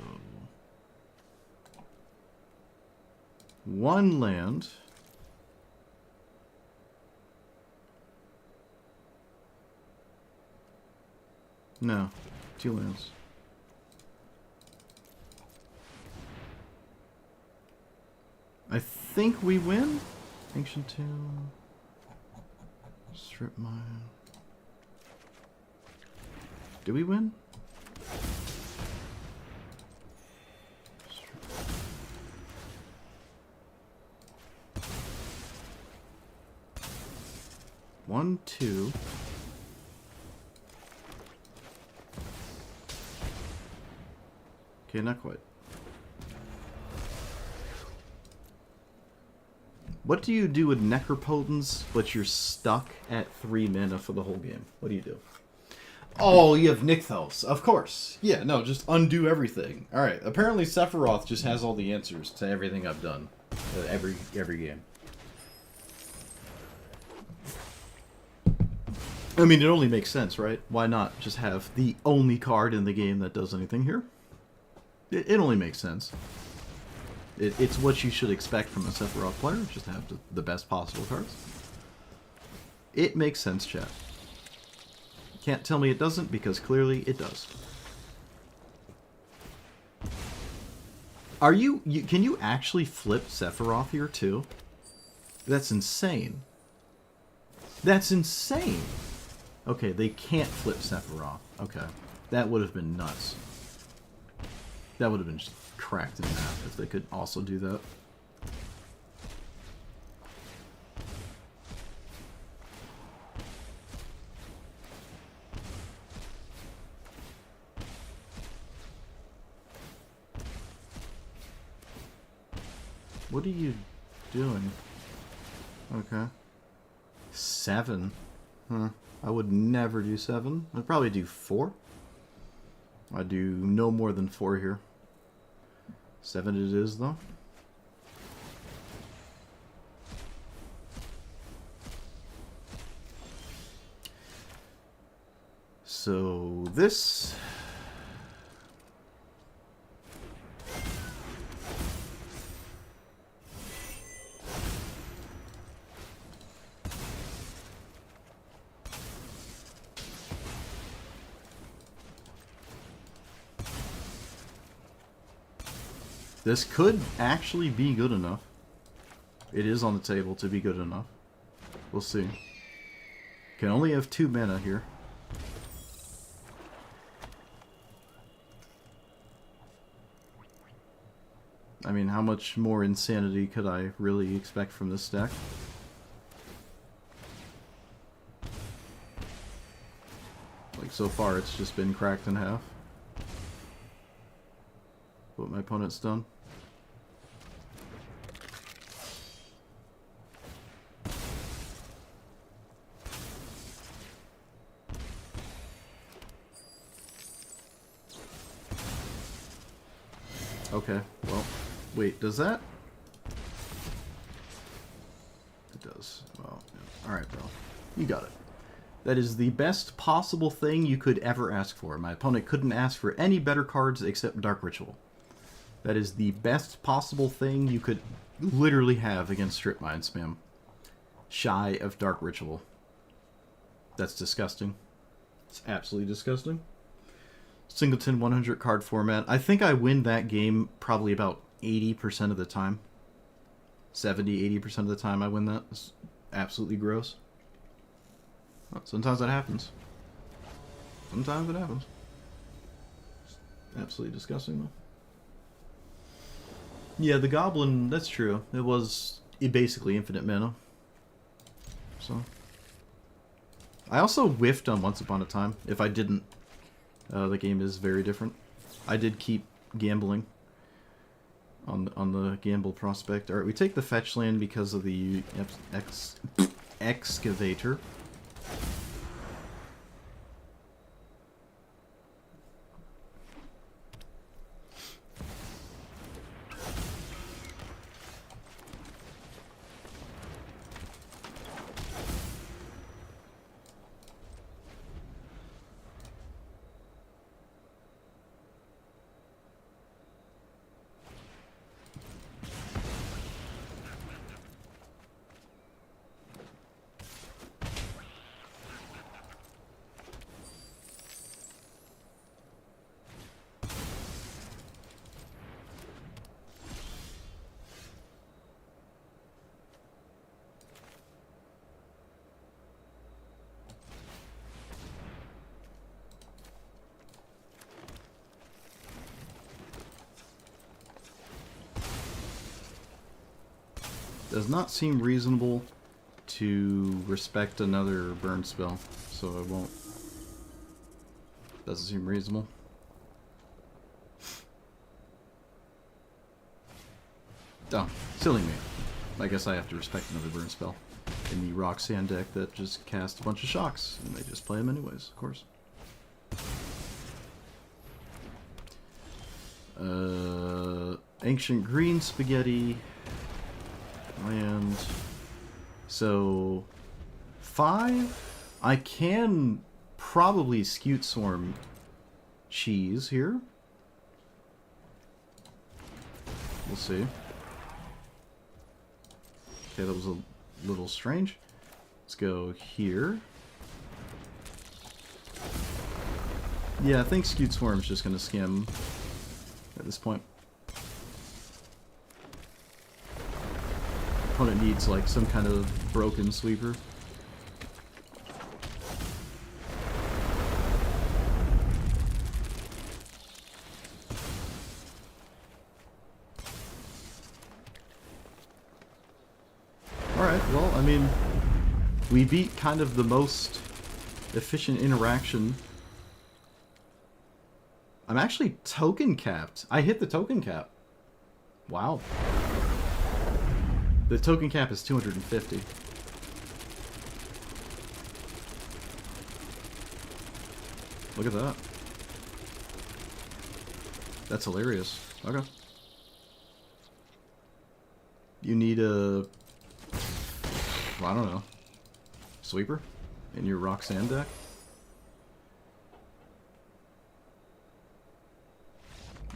Speaker 1: 1 land. No, 2 lands. I think we win. Ancient Tomb. Strip Mine. Do we win? One, 2. Okay, not quite. What do you do with Necropotence, but you're stuck at 3 mana for the whole game? What do you do? Oh, you have Nykthos. Of course. Yeah, no, just undo everything. Alright, apparently Sephiroth just has all the answers to everything I've done. Every game. I mean, it only makes sense, right? Why not just have the only card in the game that does anything here? It only makes sense. It's what you should expect from a Sephiroth player, just have the best possible cards. It makes sense, chat. Can't tell me it doesn't, because clearly it does. Can you actually flip Sephiroth here, too? That's insane. That's insane! Okay, they can't flip Sephiroth. Okay. That would have been nuts. That would have been just cracked in half if they could also do that. What are you doing? Okay. 7. Huh. I would never do 7. I'd probably do 4. I'd do no more than 4 here. 7 it is, though. So, this... This could actually be good enough. It is on the table to be good enough. We'll see. Can only have 2 mana here. I mean, how much more insanity could I really expect from this deck? Like, so far it's just been cracked in half. What my opponent's done. Okay, well, wait, does that? It does. Well, yeah. Alright, bro. You got it. That is the best possible thing you could ever ask for. My opponent couldn't ask for any better cards except Dark Ritual. That is the best possible thing you could literally have against Strip Mine spam. Shy of Dark Ritual. That's disgusting. It's absolutely disgusting. Singleton 100 card format. I think I win that game probably about 80% of the time. 70-80% of the time I win that. It's absolutely gross. Well, sometimes that happens. Sometimes it happens. It's absolutely disgusting though. Yeah, the Goblin, that's true. It was basically infinite mana. So. I also whiffed on Once Upon a Time. If I didn't The game is very different. I did keep gambling on the gamble prospect. All right, we take the fetch land because of the excavator. Does not seem reasonable to respect another burn spell, so I won't. Doesn't seem reasonable. Oh, silly me. I guess I have to respect another burn spell in the Roxanne deck that just cast a bunch of shocks, and they just play them anyways, of course. Ancient green spaghetti. Land. So 5. I can probably Scute Swarm cheese here. We'll see. Okay, that was a little strange. Let's go here. Yeah, I think Scute Swarm's just gonna skim at this point. Opponent needs like some kind of broken sweeper. Alright, well, I mean, we beat kind of the most efficient interaction. I'm actually token capped. I hit the token cap. Wow. The token cap is 250. Look at that. That's hilarious. Okay. You need a... I don't know. Sweeper? In your Roxanne deck?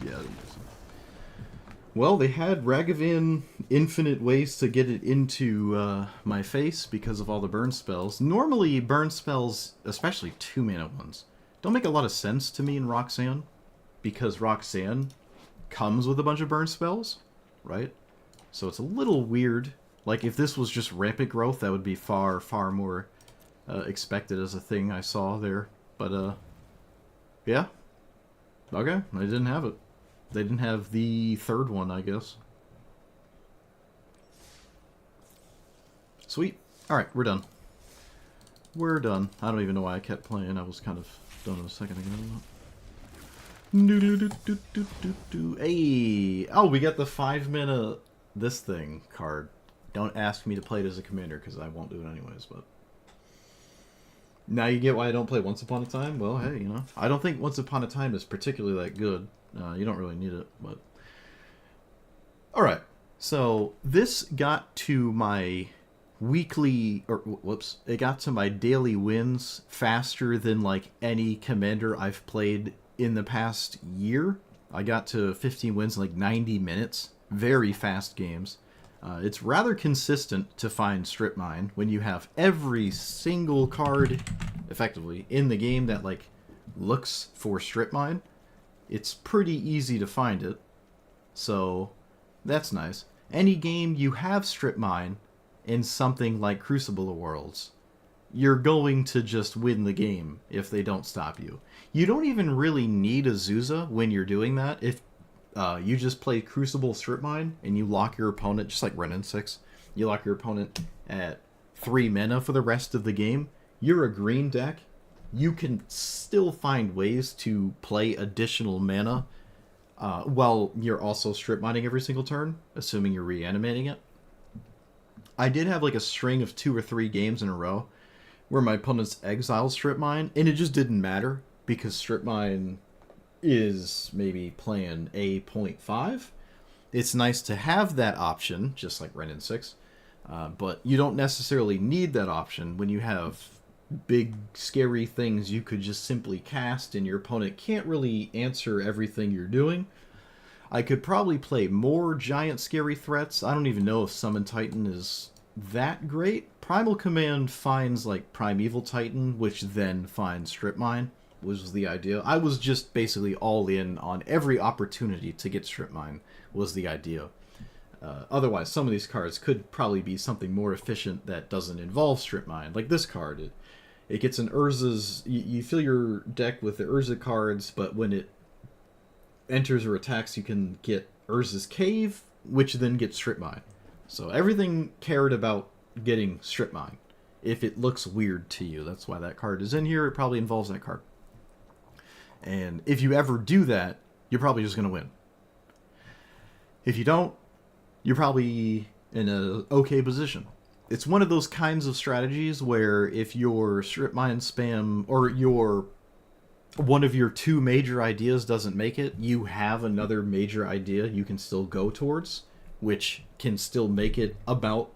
Speaker 1: Yeah, well, they had Ragavan infinite ways to get it into my face because of all the burn spells. Normally, burn spells, especially 2-mana ones, don't make a lot of sense to me in Roxanne, because Roxanne comes with a bunch of burn spells, right? So it's a little weird. Like, if this was just Rampant Growth, that would be far, far more expected as a thing I saw there. But, yeah. Okay, I didn't have it. They didn't have the third one, I guess. Sweet. Alright, we're done. We're done. I don't even know why I kept playing. I was kind of done a second ago. Hey! Oh, we got the 5-mana this thing card. Don't ask me to play it as a commander, because I won't do it anyways, but... Now you get why I don't play Once Upon a Time? Well, hey, you know. I don't think Once Upon a Time is particularly that good. You don't really need it, but... Alright, so this got to my weekly... Or, whoops. It got to my daily wins faster than, like, any commander I've played in the past year. I got to 15 wins in, like, 90 minutes. Very fast games. It's rather consistent to find Strip Mine when you have every single card, effectively, in the game that, like, looks for Strip Mine. It's pretty easy to find it, so that's nice. Any game you have Strip Mine in something like Crucible of Worlds, you're going to just win the game if they don't stop you. You don't even really need Azusa when you're doing that. If you just play Crucible Strip Mine and you lock your opponent, just like Wrenn and 6, you lock your opponent at 3 mana for the rest of the game, you're a green deck, you can still find ways to play additional mana while you're also strip mining every single turn, assuming you're reanimating it. I did have like a string of 2 or 3 games in a row where my opponent's exile strip mine, and it just didn't matter because strip mine is maybe playing a 0.5. It's nice to have that option, just like Wrenn and 6, but you don't necessarily need that option when you have big, scary things you could just simply cast and your opponent can't really answer everything you're doing. I could probably play more giant scary threats. I don't even know if Summon Titan is that great. Primal Command finds like Primeval Titan, which then finds Strip Mine, was the idea. I was just basically all in on every opportunity to get Strip Mine was the idea. Otherwise, some of these cards could probably be something more efficient that doesn't involve Strip Mine. Like this card, it gets an Urza's... You fill your deck with the Urza cards, but when it enters or attacks, you can get Urza's Cave, which then gets Strip Mine. So everything cared about getting Strip Mine. If it looks weird to you, that's why that card is in here. It probably involves that card. And if you ever do that, you're probably just going to win. If you don't, you're probably in a okay position. It's one of those kinds of strategies where if your Strip Mine spam or one of your 2 major ideas doesn't make it, you have another major idea you can still go towards, which can still make it about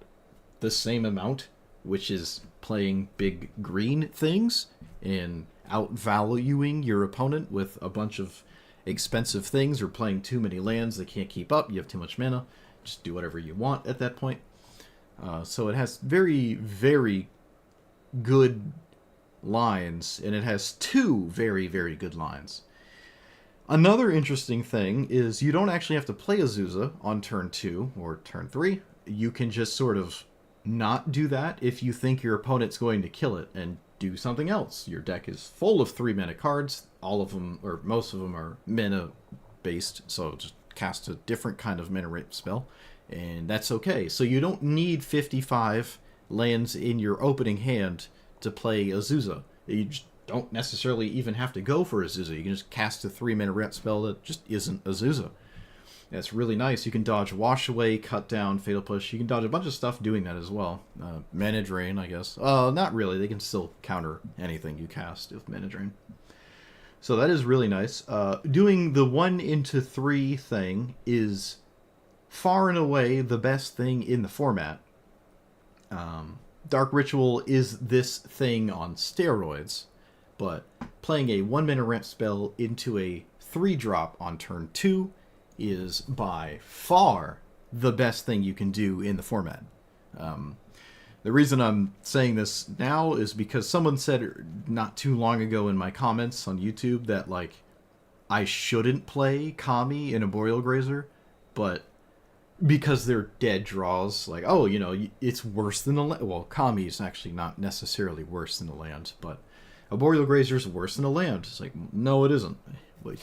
Speaker 1: the same amount, which is playing big green things and outvaluing your opponent with a bunch of expensive things, or playing too many lands that can't keep up. You have too much mana. Just do whatever you want at that point. So it has very, very good lines, and it has 2 very, very good lines. Another interesting thing is you don't actually have to play Azusa on turn 2 or turn 3. You can just sort of not do that if you think your opponent's going to kill it and do something else. Your deck is full of 3 mana cards. All of them, or most of them, are mana based, so just cast a different kind of mana rape spell, and that's okay. So you don't need 55 lands in your opening hand to play Azusa. You just don't necessarily even have to go for Azusa. You can just cast a 3 mana rep spell that just isn't Azusa. That's really nice. You can dodge Wash Away, Cut Down, Fatal Push. You can dodge a bunch of stuff doing that as well. Mana Drain, I guess. Not really. They can still counter anything you cast with Mana Drain. So that is really nice. Doing the 1/3 thing is far and away the best thing in the format. Dark Ritual is this thing on steroids, but playing a 1 mana ramp spell into a 3-drop on turn 2 is by far the best thing you can do in the format. The reason I'm saying this now is because someone said not too long ago in my comments on YouTube that, like, I shouldn't play Kami in a Boreal Grazer, but because they're dead draws, like, oh, you know, it's worse than a land. Well, Kami is actually not necessarily worse than a land, but a Boreal Grazer is worse than a land. It's like, no, it isn't. Like,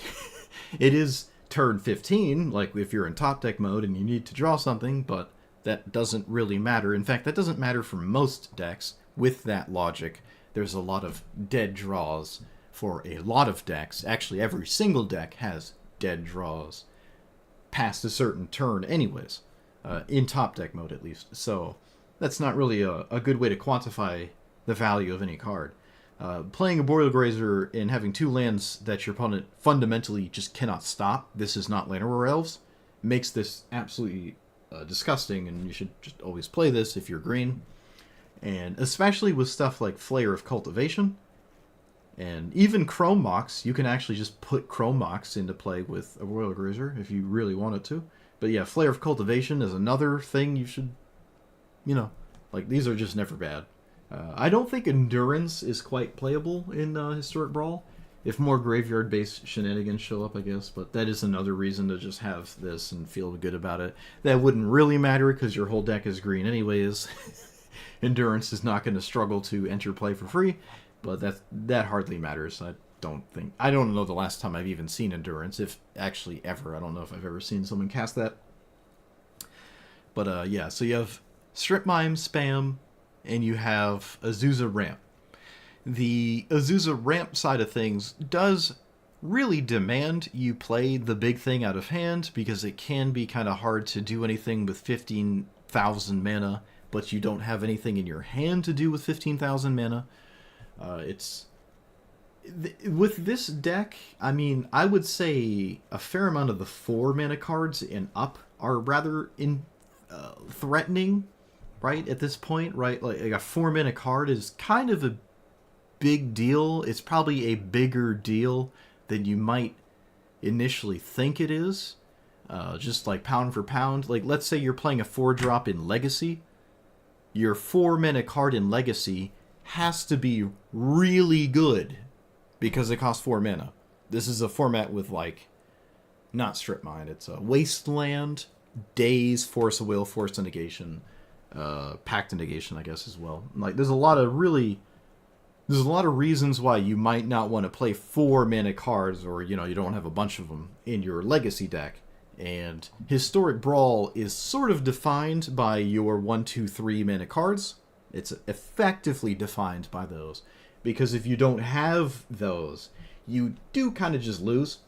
Speaker 1: it is turn 15, like if you're in top deck mode and you need to draw something, but that doesn't really matter. In fact, that doesn't matter for most decks. With that logic, there's a lot of dead draws for a lot of decks. Actually, every single deck has dead draws past a certain turn anyways, in top deck mode at least. So that's not really a good way to quantify the value of any card. Playing a Boreal Grazer and having 2 lands that your opponent fundamentally just cannot stop, this is not Llanowar Elves, makes this absolutely disgusting, and you should just always play this if you're green. And especially with stuff like Flair of Cultivation, and even Chrome Mox, you can actually just put Chrome Mox into play with a Boreal Grazer if you really wanted to. But yeah, Flair of Cultivation is another thing you should, you know, like, these are just never bad. I don't think Endurance is quite playable in Historic Brawl. If more graveyard-based shenanigans show up, I guess. But that is another reason to just have this and feel good about it. That wouldn't really matter because your whole deck is green anyways. Endurance is not going to struggle to enter play for free. But that hardly matters. I don't know the last time I've even seen Endurance. If actually ever. I don't know if I've ever seen someone cast that. But yeah, so you have Strip Mine spam, and you have Azusa ramp. The Azusa ramp side of things does really demand you play the big thing out of hand, because it can be kind of hard to do anything with 15,000 mana, but you don't have anything in your hand to do with 15,000 mana. It's with this deck, I mean, I would say a fair amount of the 4 mana cards and up are rather threatening, right? At this point, right? Like a 4 mana card is kind of a big deal. It's probably a bigger deal than you might initially think it is. Just like pound for pound. Like, let's say you're playing a 4-drop in Legacy. Your 4 mana card in Legacy has to be really good because it costs 4 mana. This is a format with, like, not Strip Mine. It's a Wasteland, Daze, Force of Will, Force of Negation, Pact of Negation, I guess, as well. Like, there's a lot of reasons why you might not want to play 4 mana cards, or, you know, you don't have a bunch of them in your Legacy deck. And Historic Brawl is sort of defined by your 1, 2, 3 mana cards. It's effectively defined by those. Because if you don't have those, you do kind of just lose.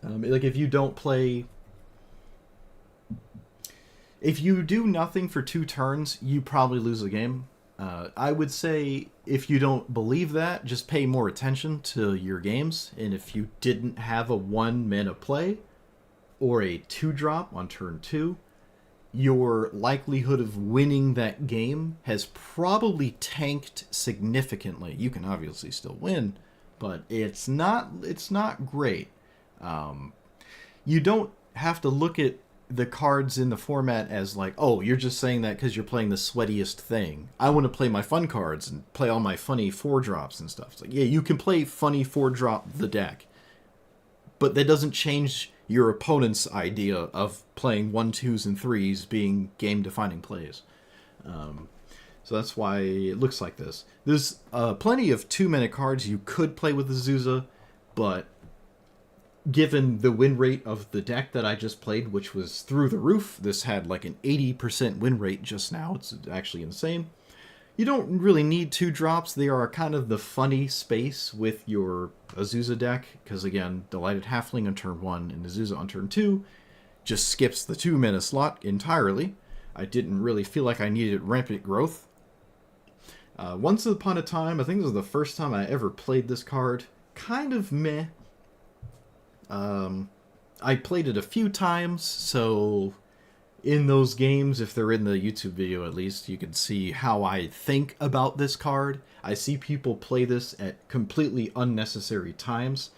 Speaker 1: Like, if you don't play... If you do nothing for 2 turns, you probably lose the game. I would say, if you don't believe that, just pay more attention to your games. And if you didn't have a 1 mana play, or a 2-drop on turn 2, your likelihood of winning that game has probably tanked significantly. You can obviously still win, but it's not great. You don't have to look at the cards in the format as like, oh, you're just saying that because you're playing the sweatiest thing. I want to play my fun cards and play all my funny 4-drops and stuff. It's like, yeah, you can play funny 4-drop the deck, but that doesn't change your opponent's idea of playing 1, 2s, and 3s being game-defining plays. So that's why it looks like this. There's plenty of 2-mana cards you could play with Azusa, but given the win rate of the deck that I just played, which was through the roof, this had like an 80% win rate just now. It's actually insane. You don't really need 2-drops. They are kind of the funny space with your Azusa deck, because again, Delighted Halfling on turn 1 and Azusa on turn 2 just skips the 2-mana slot entirely. I didn't really feel like I needed Rampant Growth. Once Upon a Time, I think this was the first time I ever played this card. Kind of meh. I played it a few times, so in those games, if they're in the YouTube video at least, you can see how I think about this card. I see people play this at completely unnecessary times.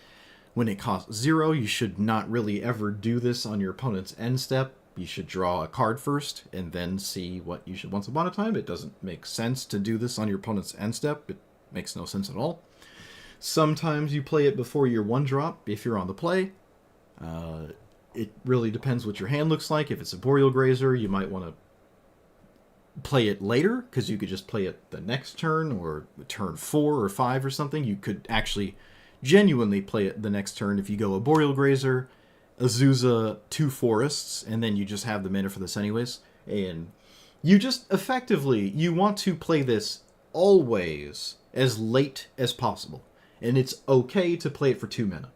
Speaker 1: When it costs 0, you should not really ever do this on your opponent's end step. You should draw a card first, and then see what you should. Once Upon a Time, it doesn't make sense to do this on your opponent's end step. It makes no sense at all. Sometimes you play it before your 1-drop, if you're on the play. It really depends what your hand looks like. If it's a Boreal Grazer, you might want to play it later, because you could just play it the next turn, or turn 4 or 5 or something. You could actually genuinely play it the next turn if you go a Boreal Grazer, Azusa, 2 Forests, and then you just have the mana for this anyways. And you just effectively, you want to play this always as late as possible. And it's okay to play it for 2 mana.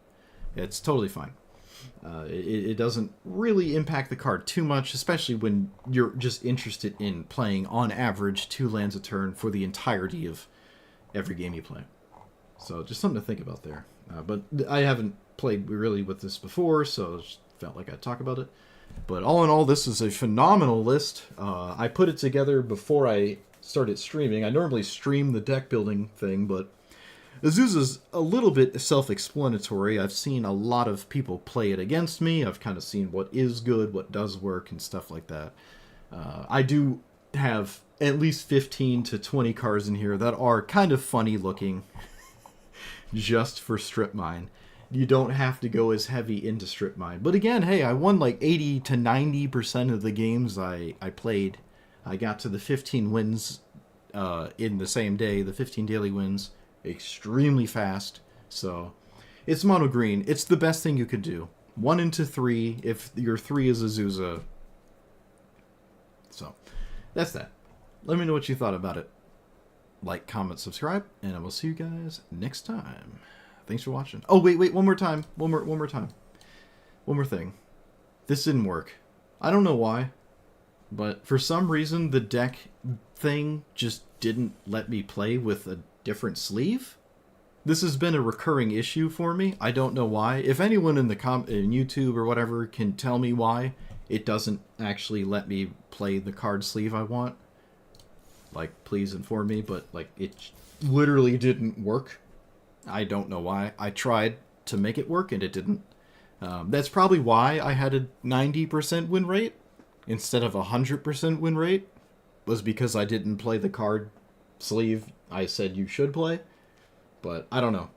Speaker 1: It's totally fine. It doesn't really impact the card too much, especially when you're just interested in playing, on average, 2 lands a turn for the entirety of every game you play. So just something to think about there. But I haven't played really with this before, so just felt like I'd talk about it. But all in all, this is a phenomenal list. I put it together before I started streaming. I normally stream the deck building thing, but Azusa's a little bit self-explanatory. I've seen a lot of people play it against me. I've kind of seen what is good, what does work, and stuff like that. I do have at least 15 to 20 cards in here that are kind of funny looking, just for Strip Mine. You don't have to go as heavy into Strip Mine. But again, hey, I won like 80 to 90% of the games I played. I got to the 15 wins in the same day, the 15 daily wins, extremely fast. So it's mono green. It's the best thing you could do. 1 into 3 if your 3 is Azusa. So that's that. Let me know what you thought about it. like, comment, subscribe, and I will see you guys next time. Thanks for watching. Oh, wait, one more time. One more time. One more thing. This didn't work. I don't know why, but for some reason the deck thing just didn't let me play with a different sleeve. This has been a recurring issue for me. I don't know why. If anyone in the in YouTube or whatever can tell me why it doesn't actually let me play the card sleeve I want, like, please inform me. But, like, it literally didn't work. I don't know why. I tried to make it work and it didn't. That's probably why I had a 90% win rate instead of a 100% win rate, was because I didn't play the card sleeve I said you should play. But I don't know.